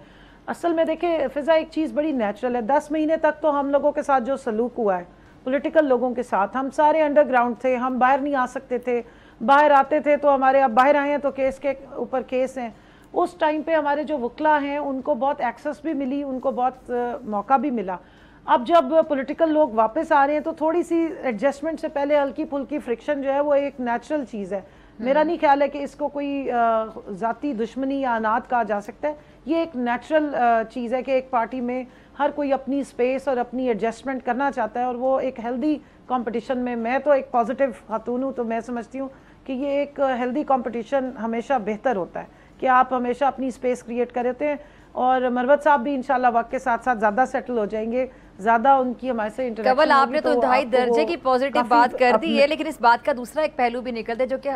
असल में देखिए फिजा, एक चीज़ बड़ी नेचुरल है। 10 महीने तक तो हम लोगों के साथ जो सलूक हुआ है पॉलिटिकल लोगों के साथ, हम सारे अंडरग्राउंड थे, हम बाहर नहीं आ सकते थे, बाहर आते थे तो हमारे, अब बाहर आए हैं तो केस के ऊपर केस हैं। उस टाइम पे हमारे जो वकला हैं उनको बहुत एक्सेस भी मिली, उनको बहुत मौका भी मिला। अब जब पॉलिटिकल लोग वापस आ रहे हैं तो थोड़ी सी एडजस्टमेंट से पहले हल्की फुल्की फ्रिक्शन जो है वो एक नेचुरल चीज़ है। मेरा नहीं ख्याल है कि इसको कोई ज़ाती दुश्मनी या अनाद कहा जा सकता है। ये एक नेचुरल चीज़ है कि एक पार्टी में हर कोई अपनी स्पेस और अपनी एडजस्टमेंट करना चाहता है, और वो एक हेल्दी कंपटीशन में, मैं तो एक पॉजिटिव खातून हूँ तो मैं समझती हूँ कि ये एक हेल्दी कंपटीशन हमेशा बेहतर होता है कि आप हमेशा अपनी स्पेस क्रिएट कर रहे हैं। और मरवत साहब भी इंशाल्लाह वक्त के साथ साथ ज़्यादा सेटल हो जाएंगे, ज़्यादा उनकी हमारे से इंटरेक्शन। कवल, आपने तो इंतहाई दर्जे की पॉजिटिव बात कर दी है, लेकिन इस बात का दूसरा एक पहलू भी निकलता है जो कि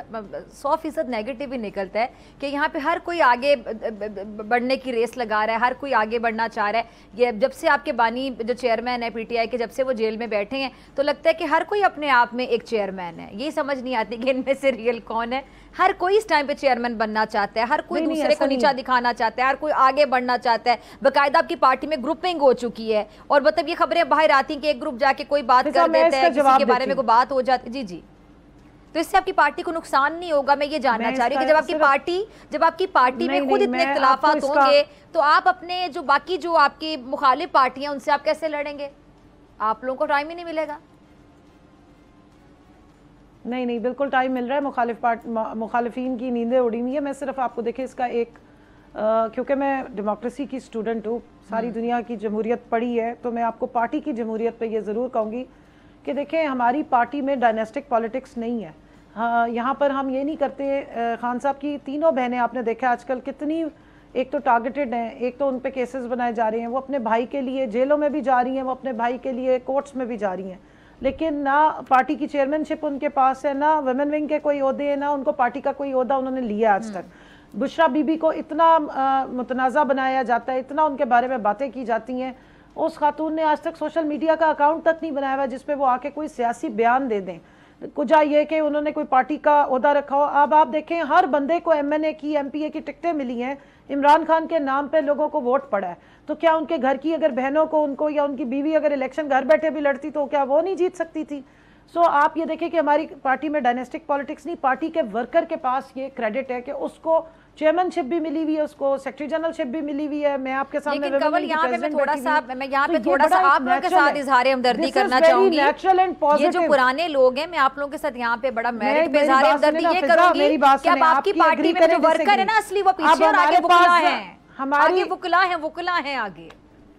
100% नेगेटिव भी निकलता है कि यहाँ पे हर कोई आगे बढ़ने की रेस लगा रहा है, हर कोई आगे बढ़ना चाह रहा है। ये जब से आपके बानी जो चेयरमैन है PTI के, जब से वो जेल में बैठे हैं तो लगता है कि हर कोई अपने आप में एक चेयरमैन है। ये समझ नहीं आती कि इनमें से रियल कौन है। हर कोई इस टाइम पे चेयरमैन बनना चाहता है, हर कोई दूसरे को नीचा दिखाना चाहता है, हर कोई आगे बढ़ना चाहता है। बाकायदा आपकी पार्टी में ग्रुपिंग हो चुकी है, और मतलब ये खबरें बाहर आती हैं कि एक ग्रुप जाके कोई बात कर देता है, किसी के बारे में कोई बात हो जाती। जी जी, तो इससे आपकी पार्टी को नुकसान नहीं होगा? मैं ये जानना चाह रही हूँ कि जब आपकी पार्टी में खुद इतने इख्तिलाफात होंगे तो आप अपने जो बाकी जो आपकी मुखालिफ पार्टियां उनसे आप कैसे लड़ेंगे? आप लोगों को टाइम ही नहीं मिलेगा। नहीं, बिल्कुल टाइम मिल रहा है। मुखालिफिन की नींदें उड़ी हुई है। मैं सिर्फ आपको देखिए इसका एक क्योंकि मैं डेमोक्रेसी की स्टूडेंट हूँ, सारी दुनिया की जमहूरियत पढ़ी है, तो मैं आपको पार्टी की जमहूरियत पे ये ज़रूर कहूँगी कि देखें हमारी पार्टी में डायनेस्टिक पॉलिटिक्स नहीं है। हाँ, यहाँ पर हम ये नहीं करते। खान साहब की तीनों बहनें आपने देखा आजकल कितनी, एक तो टारगेटेड हैं, एक तो उन पे केसेस बनाए जा रहे हैं, वो अपने भाई के लिए जेलों में भी जा रही हैं, वो अपने भाई के लिए कोर्ट्स में भी जा रही हैं, लेकिन ना पार्टी की चेयरमैनशिप उनके पास है, ना वुमेन विंग के कोई ओहदे हैं, ना उनको पार्टी का कोई ओहदा उन्होंने लिया आज तक। बुशरा बीबी को इतना मुतनाज़ा बनाया जाता है, इतना उनके बारे में बातें की जाती हैं, उस खातून ने आज तक सोशल मीडिया का अकाउंट तक नहीं बनाया हुआ जिसपे वो आके कोई सियासी बयान दे दें। कुछ ये कि उन्होंने कोई पार्टी का ओहदा रखा हो। अब आप देखें हर बंदे को MNA की MPA की टिकटें मिली हैं, इमरान खान के नाम पे लोगों को वोट पड़ा है, तो क्या उनके घर की अगर बहनों को, उनको या उनकी बीवी अगर इलेक्शन घर बैठे भी लड़ती तो क्या वो नहीं जीत सकती थी? सो आप ये देखें कि हमारी पार्टी में डायनेस्टिक पॉलिटिक्स नहीं, पार्टी के वर्कर के पास ये क्रेडिट है कि उसको चेयरमैनशिप भी मिली हुई है, उसको सेक्रेटरी जनरलशिप भी मिली हुई है। मैं आपके सामने लेकिन कवल यहाँ पे मैं थोड़ा सा आप लोगों के साथ इजहार हमदर्दी करना चाहूंगी। ये जो पुराने लोग हैं, मैं आप लोगों के साथ यहाँ पे बड़ा मेरिट पे इजहार हमदर्दी ये करूंगी कि अब आपकी पार्टी में जो वर्कर है ना असली वो पीछे और आगे वुकला है, हमारे वुकला है आगे।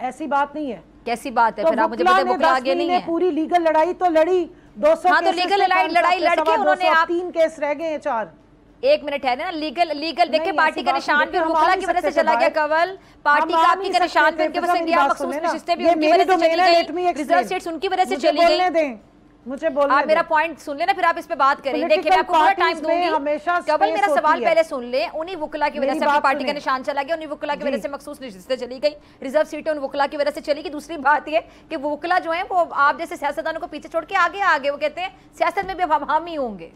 ऐसी बात नहीं है। कैसी बात है? फिर आप मुझे बताइए वुकला आगे नहीं है। पूरी लीगल लड़ाई तो लड़ी, 200 हाँ तो लीगल लड़ाई लड़के उन्होंने आप 3 केस रह गए हैं 4। एक मिनट है ना, लीगल देखिए पार्टी का निशान भी वुकला की वजह से चला गया कवल, पार्टी का आपकी का निशान भी उनकी वजह से गया, मखसूस नशिस्तें भी उनकी वजह से चली गई, रिजर्व सीट्स उनकी वजह से चली गई। मुझे बोलने आप मेरा पॉइंट सुन लेना, फिर आप इस पे बात करें। देखिए मैं आपको पूरा टाइम दूंगी, कवल मेरा सवाल पहले सुन ले। उन्हीं वुकला की वजह से आपकी पार्टी का निशान चला गया, उन्हीं वुकला की वजह से मखसूस नशिस्तें चली गई, रिजर्व सीटें उन वुकला की वजह से चली गई। दूसरी बात ये कि वुकला जो है वो आप जैसे सियासतदानों को पीछे छोड़ के आगे वो कहते हैं सियासत में भी हम ही होंगे।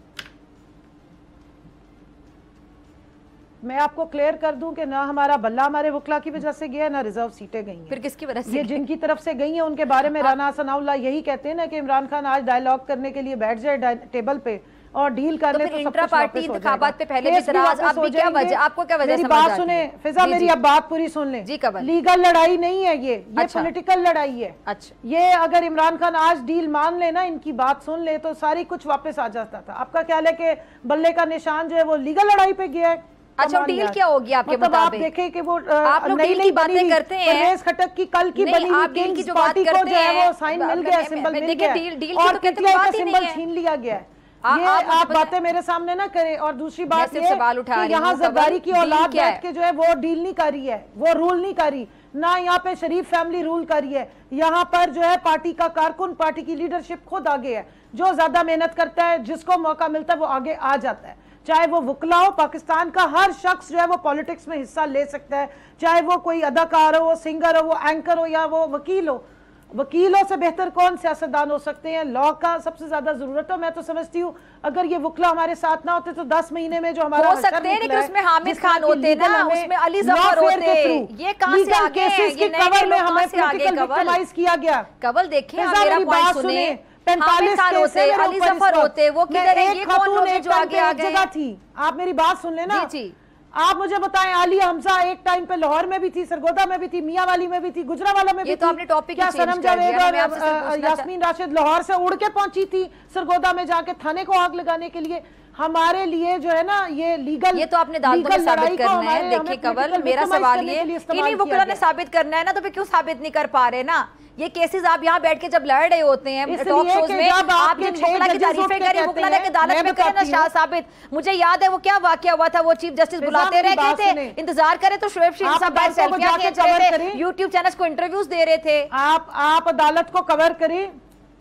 मैं आपको क्लियर कर दूं कि ना हमारा बल्ला हमारे वुकला की वजह से गया, ना रिजर्व सीटें गई हैं। फिर किसकी वजह से? ये जिनकी तरफ से गई हैं उनके बारे में राना सनाउल्लाह यही कहते हैं ना कि इमरान खान आज डायलॉग करने के लिए बैठ जाए टेबल पे और डील कर ले, तो इंट्रा पार्टी इंतखाबात पे पहले भी इतराज, अब भी क्या वजह, आपको क्या वजह समझ बात सुने फिजा, मेरी अब बात पूरी सुन ले। जी कवल, लीगल लड़ाई नहीं है ये पॉलिटिकल लड़ाई है। अच्छा, ये अगर इमरान खान आज डील मान ले ना, इनकी बात सुन ले, तो सारी कुछ वापस आ जाता था। आपका ख्याल है कि बल्ले का निशान जो है वो लीगल लड़ाई पे गया है? अच्छा डील क्या होगी आपके मुताबिक? आप देखें कि वो आप लोग डील की बातें करते हैं, परवेज खटक की कल की बनी हुई डील की जो बात करते हैं वो साइन मिल गया, सिंबल मिल गया, डील की तो कहते बात ही नहीं है, छीन लिया गया है। ये आप बातें मेरे सामने ना करें। और दूसरी बात ये कि यहाँ जरदारी की औलाद बैठ के जो है वो डील नहीं कर रही है, वो रूल नहीं कर रही, ना यहाँ पे शरीफ फैमिली रूल कर रही है। यहाँ पर जो है पार्टी का कारकुन, पार्टी की लीडरशिप खुद आगे है, जो ज्यादा मेहनत करता है, जिसको मौका मिलता है वो आगे आ जाता है। चाहे वो वुकला हो, पाकिस्तान का हर शख्स जो है वो पॉलिटिक्स में हिस्सा ले सकता है, चाहे वो कोई अदाकार हो, वो सिंगर हो, वो एंकर हो, या वो वकील हो। वकीलों से बेहतर कौन सियासतदान हो सकते हैं? लॉ का सबसे ज्यादा जरूरत है। मैं तो समझती हूँ अगर ये वुकला हमारे साथ ना होते तो 10 महीने में जो हमारा हो सकते हैं, लेकिन उसमें हामिद खान होते ना, उसमें अली जफर होते, ये कहां से आगे हैं? ये कवर में हमें पॉलिटिकल विक्टिमाइज किया गया। कवल देखिए मेरा पॉइंट सुने, 45 खान होते, अली जफर होते, वो किधर है? ये कौन लोग जो आगे आ गए? जगह थी, आप मेरी बात सुन लेना जी। आप मुझे बताएं, आलिया हमजा एक टाइम पे लाहौर में भी थी, सरगोदा में भी थी, मियांवाली में भी थी, गुजरावाला में भी थी। तो आपने टॉपिक क्या सनम जावेद और यास्मीन राशिद लाहौर से उड़ के पहुंची थी सरगोदा में जाके थाने को आग लगाने के लिए? हमारे लिए जो है ना ये लीगल, ये तो आपने अदालतों में साबित करना है। देखिए कवल मेरा सवाल ये, इन्हीं वुकला ने साबित करना है ना, तो फिर क्यों साबित नहीं कर पा रहे ना? ये केसेस आप यहाँ बैठ के जब लड़ रहे होते हैं टॉक शोज में, आप जिन वुकला की तारीफें करें, वुकला ने अदालत में करें ना साबित। मुझे याद है वो क्या वाकया हुआ था, वो चीफ जस्टिस बुलाते रह गए थे, इंतजार करे तो शोएब शरीफ साहब बाहर सेल्फियां खींच रहे थे, यूट्यूब चैनल्स को इंटरव्यूज दे रहे थे। आप अदालत को कवर करें,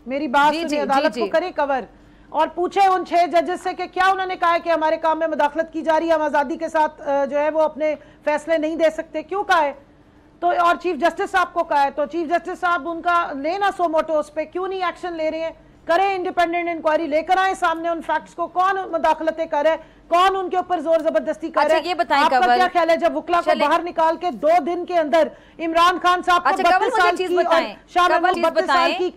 मेरी बात सुनिए, अदालत को करें कवर और पूछे उन 6 जजेस से कि क्या उन्होंने कहा है कि हमारे काम में मुदाखलत की जा रही है, हम आजादी के साथ जो है वो अपने फैसले नहीं दे सकते, क्यों कहा है? तो और चीफ जस्टिस साहब को कहा है, तो चीफ जस्टिस साहब उनका लेना सो मोटो उस पे क्यों नहीं एक्शन ले रहे हैं? करें इंडिपेंडेंट इंक्वायरी, लेकर आए सामने उन फैक्ट्स को, कौन मुदाखलतें कर रहा है, कौन उनके ऊपर जोर जबरदस्ती कर रहा है? ये बताएं आपका क्या ख्याल है जब वुकला को बाहर निकाल के 2 दिन के अंदर इमरान खान साहब को 32 साल की और शाह महमूद 32 साल की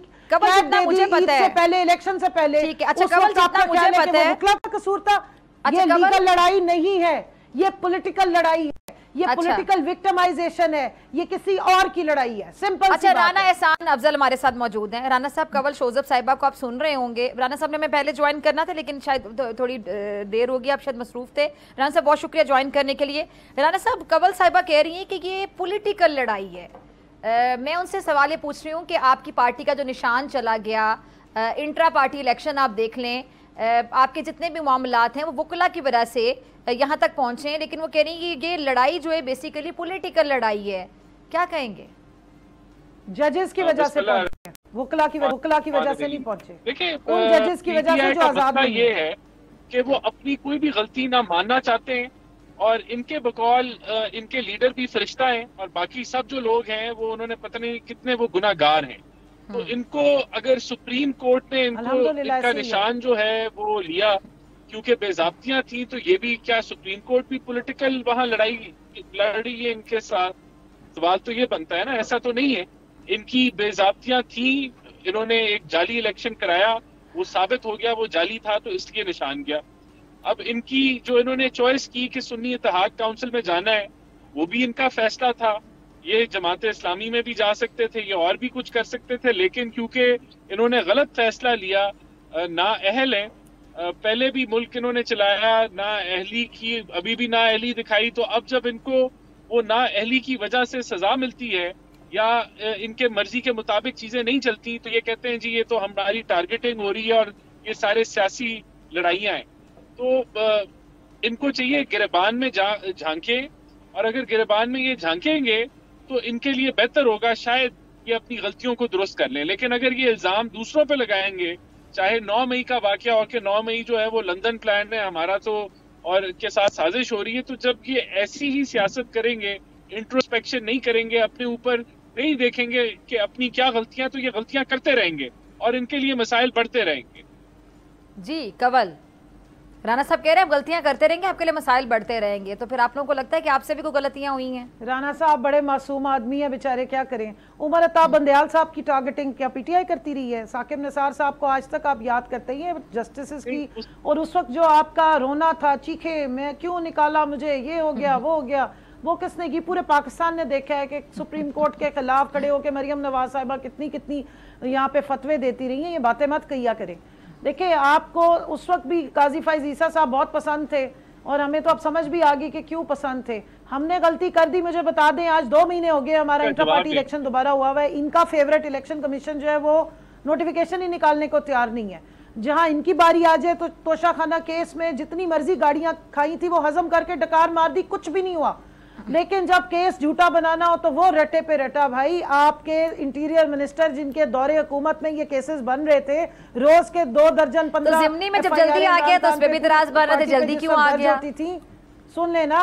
मुझे पता है पहले इलेक्शन से पहले, अच्छा कवल जितना मुझे पता है वुकला का कसूर था? ये लीगल लड़ाई नहीं है, ये पॉलिटिकल लड़ाई है, ये पॉलिटिकल विक्टिमाइजेशन है, ये किसी और की लड़ाई है, सिंपल। अच्छा राना एहसान अफजल हमारे साथ मौजूद हैं। राना साहब, कवल शोजब साहिबा को आप सुन रहे होंगे, राना साहब ने मैं पहले ज्वाइन करना था लेकिन शायद थोड़ी देर होगी, आप शायद मसरूफ थे। राना साहब बहुत शुक्रिया ज्वाइन करने के लिए। राना साहब, कवल साहिबा कह रही हैं कि ये पॉलिटिकल लड़ाई है। मैं उनसे सवाल ये पूछ रही हूँ कि आपकी पार्टी का जो निशान चला गया, इंट्रा पार्टी इलेक्शन आप देख लें, आपके जितने भी मामलात हैं वो वकला की वजह से यहाँ तक पहुँचे हैं, लेकिन वो कह रही हैं कि ये लड़ाई जो है बेसिकली पॉलिटिकल लड़ाई है, क्या कहेंगे? जजेस की वजह से पहुंचे, वकला की वजह से नहीं पहुंचे। देखिए उन जजेस की वजह से जो आजाद ये है कि वो अपनी कोई भी गलती ना मानना चाहते हैं, और इनके बकौल इनके लीडर भी फरिश्ता हैं और बाकी सब जो लोग हैं वो उन्होंने पता नहीं कितने वो गुनाहगार हैं। तो इनको अगर सुप्रीम कोर्ट ने इनका निशान जो है वो लिया क्योंकि बेजाब्तियां थी, तो ये भी क्या सुप्रीम कोर्ट भी पॉलिटिकल वहां लड़ाई लड़ रही है इनके साथ? सवाल तो ये बनता है ना, ऐसा तो नहीं है। इनकी बेजाब्तियां थी, इन्होंने एक जाली इलेक्शन कराया, वो साबित हो गया वो जाली था, तो इसलिए निशान गया। अब इनकी जो इन्होंने चॉइस की कि सुन्नी इत्तेहाद काउंसिल में जाना है, वो भी इनका फैसला था। ये जमात इस्लामी में भी जा सकते थे, ये और भी कुछ कर सकते थे, लेकिन क्योंकि इन्होंने गलत फैसला लिया, ना अहल है, पहले भी मुल्क इन्होंने चलाया, ना अहली की अभी भी ना अहली दिखाई, तो अब जब इनको वो ना अहली की वजह से सजा मिलती है या इनके मर्जी के मुताबिक चीजें नहीं चलती, तो ये कहते हैं जी ये तो हमारी टारगेटिंग हो रही है और ये सारे सियासी लड़ाइयां हैं। तो इनको चाहिए गिरबान में झांके, और अगर गिरबान में ये झांकेंगे तो इनके लिए बेहतर होगा, शायद ये अपनी गलतियों को दुरुस्त कर लें। लेकिन अगर ये इल्जाम दूसरों पे लगाएंगे, चाहे 9 मई का वाकया हो कि 9 मई जो है वो लंदन प्लान है हमारा तो और के साथ साजिश हो रही है, तो जब ये ऐसी ही सियासत करेंगे, इंट्रोस्पेक्शन नहीं करेंगे, अपने ऊपर नहीं देखेंगे कि अपनी क्या गलतियां, तो ये गलतियां करते रहेंगे और इनके लिए मसाइल बढ़ते रहेंगे। जी कंवल, राणा साहब कह रहे हैं आप गलतियां करते रहेंगे, आपके लिए मसाइल बढ़ते रहेंगे, तो फिर आप लोगों को लगता है कि आपसे भी कोई गलतियां हुई हैं? राणा साहब बड़े मासूम आदमी हैं बेचारे, क्या करें। उमर अताब बंदयाल साहब की टारगेटिंग क्या पीटीआई करती रही है? साकिब निसार साहब को आज तक आप याद करते ही हैं जस्टिस की, और उस वक्त जो आपका रोना था, चीखे मैं क्यों निकाला, मुझे ये हो गया वो हो गया, वो किसने की? पूरे पाकिस्तान ने देखा है कि सुप्रीम कोर्ट के खिलाफ खड़े होकर मरियम नवाज साहिबा कितनी यहाँ पे फतवे देती रही हैं। ये बातें मत किया करें। देखिए आपको उस वक्त भी काजी फैज ईसा साहब बहुत पसंद थे, और हमें तो अब समझ भी आ गई कि क्यों पसंद थे। हमने गलती कर दी, मुझे बता दें आज 2 महीने हो गए हमारा इंटर पार्टी इलेक्शन दोबारा हुआ हुआ है। इनका फेवरेट इलेक्शन कमीशन जो है वो नोटिफिकेशन ही निकालने को तैयार नहीं है। जहां इनकी बारी आ जाए तो तोशाखाना केस में जितनी मर्जी गाड़ियां खाई थी वो हजम करके डकार मार दी, कुछ भी नहीं हुआ। लेकिन जब केस झूठा बनाना हो तो वो रटे पे रटा। भाई आपके इंटीरियर मिनिस्टर जिनके दौरे हुकूमत में ये केसेस बन रहे थे, रोज के 2 दर्जन 15 तो जिमनी में जब जल्दी आ गया तो उस पे भी इतराज बन रहे थे, जल्दी क्यों आ गया? थी सुन लेना,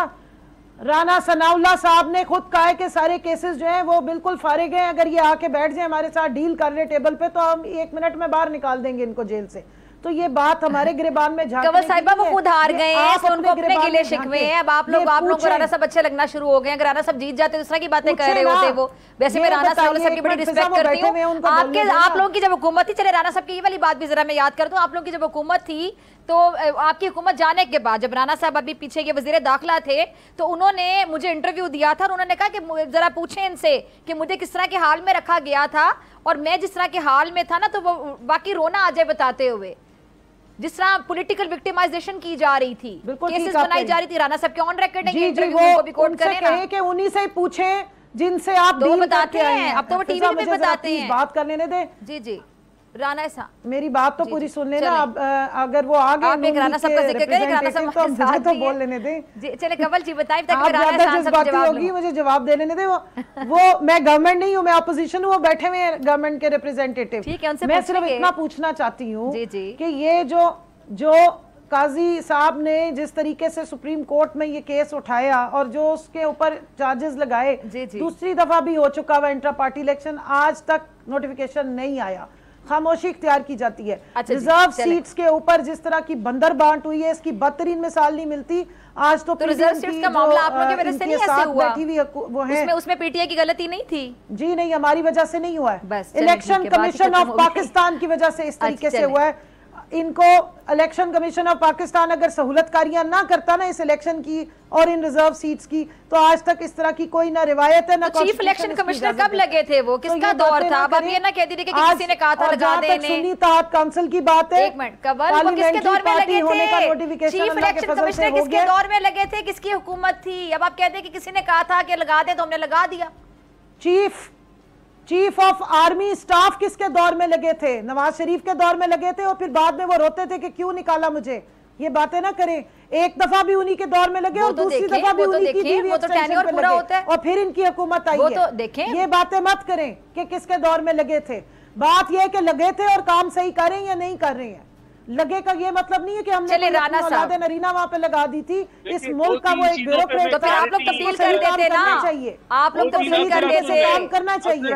राना सनाउल्लाह साहब ने खुद कहा है कि सारे केसेस जो हैं वो बिल्कुल फारिग हैं, अगर ये आके बैठ जाए हमारे साथ डील कर रहे टेबल पे तो हम 1 मिनट में बाहर निकाल देंगे इनको जेल से। तो ये बात हमारे गिरबान में कंवल साहिबा वो खुद हार गए हैं, उनको अपने गिले शिकवे हैं। अब आप लोग को राणा साहब अच्छे लगना शुरू हो गए हैं। अगर राणा साहब जीत जाते तो इस तरह की बातें कर रहे होते वो। वैसे मैं राणा साहब की बड़ी रिस्पेक्ट करती हूँ। आपके आप लोगों की जब हुकूमत थी, चले राणा साहब की ये वाली बात भी जरा मैं याद कर दूं, आप लोगों की जब हुकूमत थी तो आपकी हुकूमत जाने के बाद जब राणा साहब अभी पीछे के वजीर दाखिला थे तो उन्होंने मुझे इंटरव्यू दिया था और उन्होंने कहा कि जरा पूछें इनसे कि मुझे किस तरह के हाल में रखा गया था और मैं जिस तरह के हाल में था ना, तो वो बाकी रोना आ जाए बताते हुए, जिस तरह पॉलिटिकल विक्टिमाइजेशन की जा रही थी, केसेस बनाई जा रही थी। राणा साहब के ऑन रिकॉर्ड है, इंटरव्यू को भी कोट करें ना, कि उन्हीं से पूछें जिनसे आप डील बताते हैं। अब तो वो टीवी पे बताते हैं, बात कर लेने दे। जी जी राणा साहब मेरी बात तो पूरी सुन लेना। अब अगर वो आगे आप एक राणा साहब का जिक्र करें, राणा साहब तो मुझे तो बोल लेने दे। जी चले कंवल जी बताइए तक राणा साहब जवाब होगी, मुझे जवाब दे लेने दे। वो मैं गवर्नमेंट नहीं हूँ, मैं अपोजिशन हूँ, वो बैठे हुए हैं गवर्नमेंट के रिप्रेजेंटेटिव। ठीक है, उनसे मैं सिर्फ इतना पूछना चाहती हूँ कि ये जो काजी साहब ने जिस तरीके से सुप्रीम कोर्ट में ये केस उठाया और जो उसके ऊपर चार्जेस लगाए, दूसरी दफा भी हो चुका हुआ इंटर पार्टी इलेक्शन, आज तक नोटिफिकेशन नहीं आया, खामोशी इख्तियार की जाती है। रिजर्व सीट्स के ऊपर जिस तरह की बंदर बांट हुई है, इसकी बदतरीन मिसाल नहीं मिलती। आज तो रिजर्व सीट्स का मामला आप लोगों की वजह से नहीं ऐसे हुआ, वो है उसमें पीटीआई की गलती नहीं थी। जी नहीं, हमारी वजह से नहीं हुआ है, इलेक्शन कमीशन ऑफ पाकिस्तान की वजह से इस तरीके से हुआ है। इनको इलेक्शन कमीशन ऑफ पाकिस्तान अगर सहूलतकारियां ना करता ना इस इलेक्शन की और इन रिजर्व सीट्स की, तो आज तक इस तरह की कोई ना रिवायत है ना। तो चीफ इलेक्शन कमिश्नर कब लगे थे, वो किसका दौर था? अब आप ये ना कहती थी कि किसी ने कहा था लगा देने। सुन्नी इत्तेहाद काउंसिल की बात है, एक मिनट कंवल, वो किसके दौर में लगे थे? चीफ इलेक्शन कमिश्नर किसके दौर में लगे थे, किसकी हुकूमत थी? अब आप कहते हैं कि किसी ने कहा था कि लगा दे तो हमने लगा दिया। चीफ ऑफ आर्मी स्टाफ किसके दौर में लगे थे? नवाज शरीफ के दौर में लगे थे और फिर बाद में वो रोते थे कि क्यों निकाला मुझे। ये बातें ना करें, एक दफा भी उन्हीं के दौर में लगे और दूसरी दफा भी उन्हीं की टीवी एक्सटेंशन पे लगे और फिर इनकी हुकूमत आई है। ये बातें मत करें कि किसके दौर में लगे थे। बात यह कि लगे थे और काम सही कर रहे हैं या नहीं कर रहे हैं। लगे का ये मतलब नहीं है कि हमने नरीना वहां पे लगा दी थी। इस मुल्क का वो एक ब्यूरोक्रेट, तो फिर आप लोग तब्दील कर देते ना, आप लोग तब्दील कर देते, काम करना चाहिए।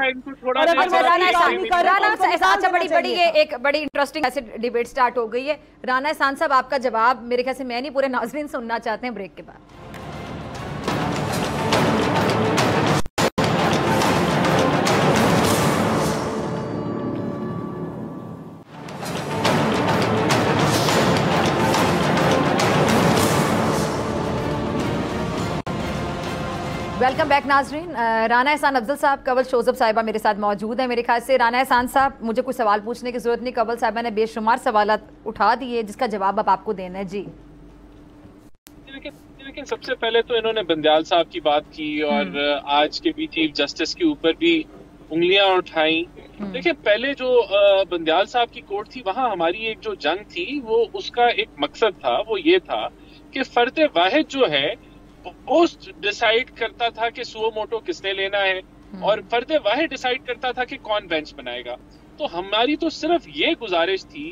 अच्छा, बड़ी ये एक बड़ी इंटरेस्टिंग ऐसे डिबेट स्टार्ट हो गई है। राना एहसान साहब, आपका जवाब मेरे ख्याल से मैं नहीं, पूरे नाज़रीन सुनना चाहते हैं ब्रेक के बाद। वेलकम बैक नाजरीन। राना एहसान अफजल साहब, कंवल शोजब साहिबा मेरे साथ मौजूद है। मेरे ख्याल से राना एहसान साहब, मुझे कुछ सवाल पूछने की जरूरत नहीं, कंवल साहिबा ने बेशुमार सवाल उठा दिए जिसका जवाब अब आपको देना है। जी लेकिन सबसे पहले तो इन्होंने बंदयाल साहब की बात की और आज के भी चीफ जस्टिस के ऊपर भी उंगलियां उठाई। देखिए, पहले जो बंदयाल साहब की कोर्ट थी, वहां हमारी एक जो जंग थी वो उसका एक मकसद था, वो ये था कि फर्द वाहिद जो है पोस्ट डिसाइड करता था कि सुओ मोटो किसने लेना है और फर्द वाहिद डिसाइड करता था कि कौन बेंच बनाएगा। तो हमारी तो सिर्फ ये गुजारिश थी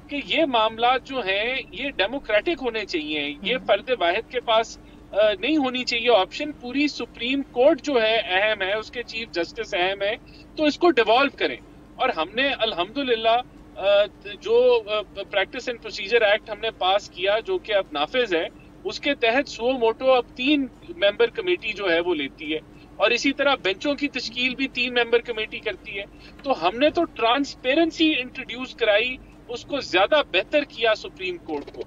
कि ये मामला जो है ये डेमोक्रेटिक होने चाहिए, ये फर्द वाहिद के पास नहीं होनी चाहिए ऑप्शन। पूरी सुप्रीम कोर्ट जो है अहम है, उसके चीफ जस्टिस अहम है, तो इसको डिवॉल्व करें। और हमने अल्हम्दुलिल्लाह जो प्रैक्टिस एंड प्रोसीजर एक्ट हमने पास किया, जो कि अब नाफिज है, उसके तहत सुओ मोटो अब 3 मेंबर कमेटी जो है वो लेती है और इसी तरह बेंचों की तश्कील भी 3 मेंबर कमेटी करती है। तो हमने तो ट्रांसपेरेंसी इंट्रोड्यूस कराई, उसको ज्यादा बेहतर किया सुप्रीम कोर्ट को।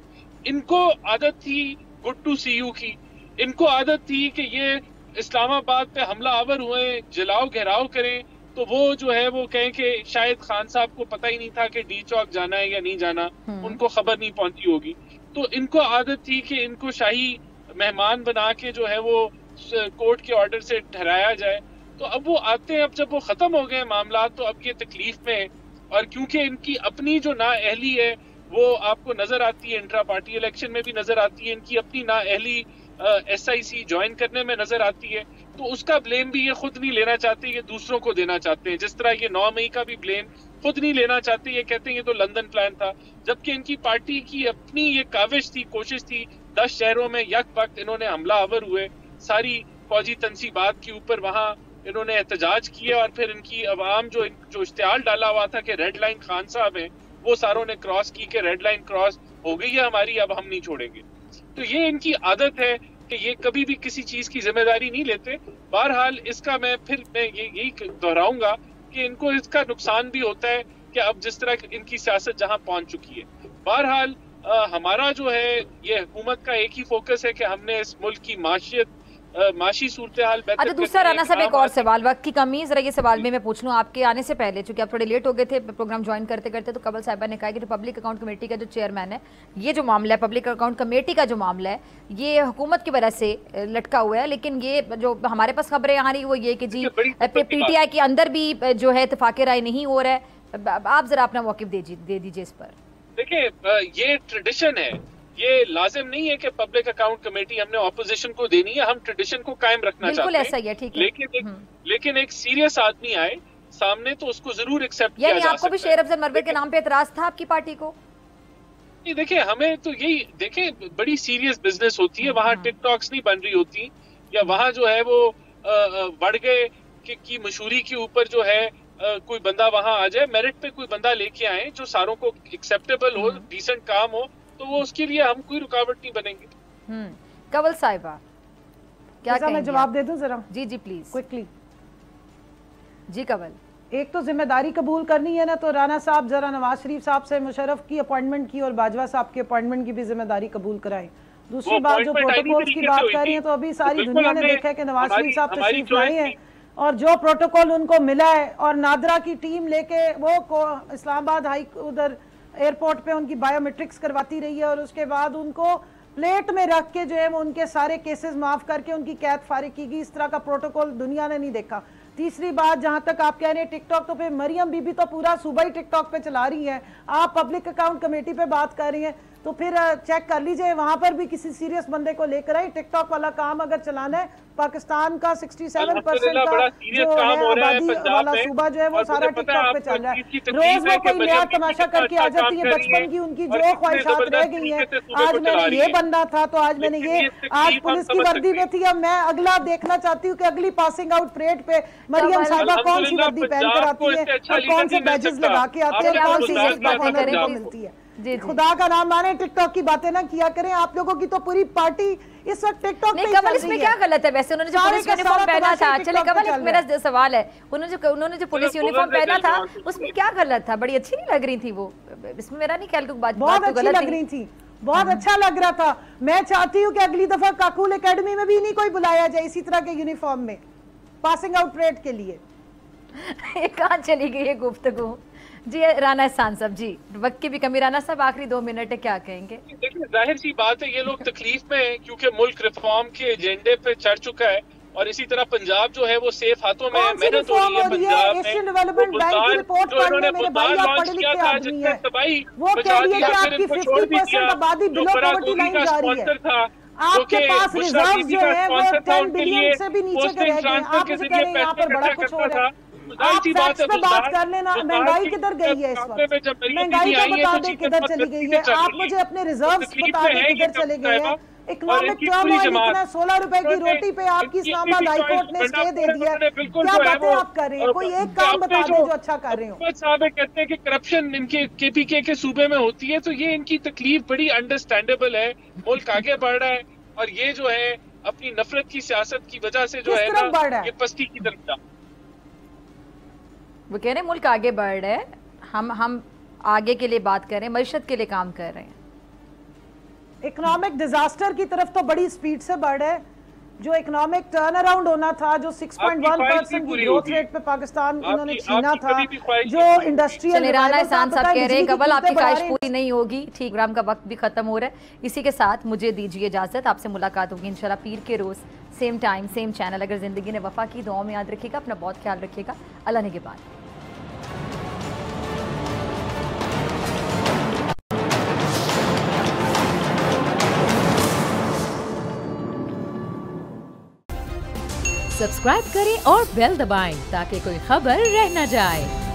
इनको आदत थी गुड टू सी यू की, इनको आदत थी कि ये इस्लामाबाद पे हमला आवर हुए, जलाओ घेराव करें, तो वो जो है वो कहें कि शायद खान साहब को पता ही नहीं था कि डी चौक जाना है या नहीं जाना, उनको खबर नहीं पहुंची होगी। तो इनको आदत थी कि इनको शाही मेहमान बना के जो है वो कोर्ट के ऑर्डर से ठहराया जाए। तो अब वो आते हैं, अब जब वो खत्म हो गए मामला, तो अब ये तकलीफ में है। और क्योंकि इनकी अपनी जो नाअहली है वो आपको नजर आती है, इंट्रा पार्टी इलेक्शन में भी नजर आती है, इनकी अपनी नाअहली SIC ज्वाइन करने में नजर आती है, तो उसका ब्लेम भी ये खुद नहीं लेना चाहते, ये दूसरों को देना चाहते हैं। जिस तरह ये 9 मई का भी ब्लेम खुद नहीं लेना चाहते, ये कहते हैं ये तो लंदन प्लान था, जबकि इनकी पार्टी की अपनी ये काविश थी, कोशिश थी। 10 शहरों में यक वक्त इन्होंने हमला आवर हुए, सारी फौजी तनसीबात के ऊपर वहां इन्होंने एहतजाज किया और फिर इनकी अवाम जो इश्तिहार डाला हुआ था कि रेड लाइन खान साहब है, वो सारों ने क्रॉस की कि रेड लाइन क्रॉस हो गई है हमारी, अब हम नहीं छोड़ेंगे। तो ये इनकी आदत है कि ये कभी भी किसी चीज की जिम्मेदारी नहीं लेते। बहरहाल इसका मैं यही दोहराऊंगा कि इनको इसका नुकसान भी होता है कि अब जिस तरह इनकी सियासत जहां पहुंच चुकी है। बहरहाल हमारा जो है ये हुकूमत का एक ही फोकस है कि हमने इस मुल्क की माशी सूरत हाल बेहतर। अच्छा, दूसरा राना साहब एक और सवाल, वक्त की कमी, जरा ये सवाल भी मैं पूछ लूँ आपके आने से पहले, चूंकि आप थोड़े लेट हो गए थे प्रोग्राम ज्वाइन करते करते। तो कंवल साहिबा ने कहा कि पब्लिक अकाउंट कमेटी का जो चेयरमैन है, ये जो मामला है पब्लिक अकाउंट कमेटी का जो मामला है, ये हुकूमत की वजह से लटका हुआ है। लेकिन ये जो हमारे पास खबरें आ रही वो ये कि जी PTI के अंदर भी जो है इत्तेफाक राय नहीं हो रहा है। आप जरा अपना मौक़िफ़ दे दीजिए इस पर। देखिए, ये ट्रेडिशन है, ये लाजिम नहीं है कि पब्लिक अकाउंट कमेटी हमने ऑपोजिशन को देनी है, हम ट्रेडिशन को कायम रखना चाहते हैं। बिल्कुल ऐसा ही है, ठीक है। लेकिन एक सीरियस आदमी आए सामने तो उसको जरूर एक्सेप्ट किया जा सकता है। आपको भी शेर अफजल मरवे के नाम पे एतराज था आपकी पार्टी को? नहीं, देखिए हमें तो यही, देखिए बड़ी सीरियस बिजनेस होती है, वहाँ टिकटॉक्स नहीं बन रही होती, या वहाँ जो है वो बढ़ गए की मशहूरी के ऊपर जो है कोई बंदा वहां आ जाए, मेरिट पे कोई बंदा लेके आए जो सारों को एक्सेप्टेबल हो, डिसेंट काम हो, तो वो उसके लिए हम कोई रुकावट नहीं बनेंगे। कंवल साहिबा क्या कहेंगे? मैं जवाब दे दूं जरा? जी जी प्लीज, क्विकली। जी कंवल, एक तो जिम्मेदारी कबूल करनी है ना, तो राना साहब जरा नवाज शरीफ साहब से मुशर्रफ की अपॉइंटमेंट की और बाजवा साहब की अपॉइंटमेंट की भी जिम्मेदारी कबूल कराएं। दूसरी बात, जो प्रोटोकॉल्स की बात कर रही है, तो अभी सारी दुनिया ने देखा है कि नवाज शरीफ साहब तशरीफ लाए हैं और जो प्रोटोकॉल उनको मिला है, और नादरा की टीम लेके वो इस्लामाबाद हाई उधर एयरपोर्ट पे उनकी बायोमेट्रिक्स करवाती रही है, और उसके बाद उनको प्लेट में रख के जो है वो उनके सारे केसेस माफ करके उनकी कैद फारिग की गई। इस तरह का प्रोटोकॉल दुनिया ने नहीं देखा। तीसरी बात, जहां तक आप कह रहे हैं टिकटॉक, तो पे मरियम बीबी तो पूरा सूबा ही टिकटॉक पे चला रही है, आप पब्लिक अकाउंट कमेटी पे बात कर रही हैं, तो फिर चेक कर लीजिए वहां पर भी किसी सीरियस बंदे को लेकर आए। टिकटॉक वाला काम अगर चलाना है, पाकिस्तान का 67% का जो है आबादी वाला सूबा जो है वो सारा टिकटॉक पे चल रहा है। रोज वो कोई नया तमाशा करके आ जाती है, बचपन की उनकी जो ख्वाहिशात रह गई है, आज मैंने ये बनना था तो आज मैंने ये, आज पुलिस की वर्दी में थी, अब मैं अगला देखना चाहती हूँ कि अगली पासिंग आउट परेड पे मरियम साहिबा कौन सी वर्दी पहन कर आती है और कौन से बैजेस लगा के आते हैं, कौन सी ऑनर मिलती है। खुदा का नाम माने टिकटॉक की बातें ना किया करें। आप लोगों की तो पूरी पार्टी इस वक्त टिकटॉक पे कमल, इसमें क्या गलत है? वैसे उन्होंने जो पुलिस यूनिफॉर्म पहना था, चले कमल, एक मेरा सवाल है, उन्होंने जो पुलिस यूनिफॉर्म पहना था उसमें क्या गलत था? बड़ी अच्छी नहीं लग रही थी वो, इसमें मेरा नहीं ख्याल, बात बहुत अच्छी लग रही थी, बहुत अच्छा लग रहा था। मैं चाहती हूँ कि अगली दफा काकूल एकेडमी में भी नहीं कोई बुलाया जाए इसी तरह के यूनिफॉर्म में पासिंग आउट परेड के लिए। कहाँ चली गई है गुफ्तगू? जी राना एहसान साहब, जी वक्त की भी कमी, राना साहब आखिरी 2 मिनट है, क्या कहेंगे? देखिए जाहिर सी बात है ये लोग तकलीफ में हैं क्योंकि मुल्क रिफॉर्म के एजेंडे पे चढ़ चुका है और इसी तरह पंजाब जो है वो सेफ हाथों में मेहनत हो रही है। पंजाब में डेवलपमेंट बैंक की रिपोर्ट पढ़ने मेरे भाई आप पढ़े लिखे आदमी हैं, वो कह रही है कि आपकी 50% आबादी बिलो पॉवर्टी लाइन जा रही है, आपके पास रिजर्व जो है वो 10 बिलियन से भी नीचे के रह गए। आप मुझे कह रहे हैं यहाँ पर बड़ा कुछ हो रहा है। आप फैक्ट्स पे बात कर लेना, महंगाई किधर गई है इस वक्त, महंगाई का बता दें किधर चली गई है, आप मुझे अपने रिजर्व्स बता दें किधर चले गए हैं। इकोनॉमिक टर्मोइल इतना, 16 रुपए की रोटी पे आपकी इस्लामाबाद हाई कोर्ट ने स्टे दे दिया है, क्या बातें आप कर रहे हैं? कोई एक काम बता दें जो अच्छा कर रहे हो। साहब कहते हैं कि करप्शन इनके केपीके के सूबे में होती है, तो ये इनकी तकलीफ बड़ी अंडरस्टैंडेबल है। मुल्क आगे बढ़ रहा है और ये जो है अपनी नफरत की सियासत की वजह से जो है ना ये पस्ती की तरफ जा, वो कह रहे हैं मुल्क आगे बढ़ रहा है, हम आगे के लिए बात कर रहे हैं, मईशत के लिए काम कर रहे हैं। इकोनॉमिक डिजास्टर की तरफ तो बड़ी स्पीड से बढ़ रहा है। जो इकोनॉमिक टर्न अराउंड होना था, जो 6.1% की ग्रोथ रेट पे पाकिस्तान उन्होंने छीना था, जो इंडस्ट्रियल, राना एहसान साहब कह रहे हैं कबल आपकी ख्वाहिश पूरी नहीं होगी। ठीक, प्रोग्राम का वक्त भी खत्म हो रहा है, इसी के साथ मुझे दीजिए इजाजत। आपसे मुलाकात होगी इंशाल्लाह पीर के रोज, सेम टाइम सेम चैनल। अगर जिंदगी ने वफा की, दुआओं में याद रखिएगा, अपना बहुत ख्याल रखिएगा। अल्लाह ने के बाद। सब्सक्राइब करें और बेल दबाएं ताकि कोई खबर रह न जाए।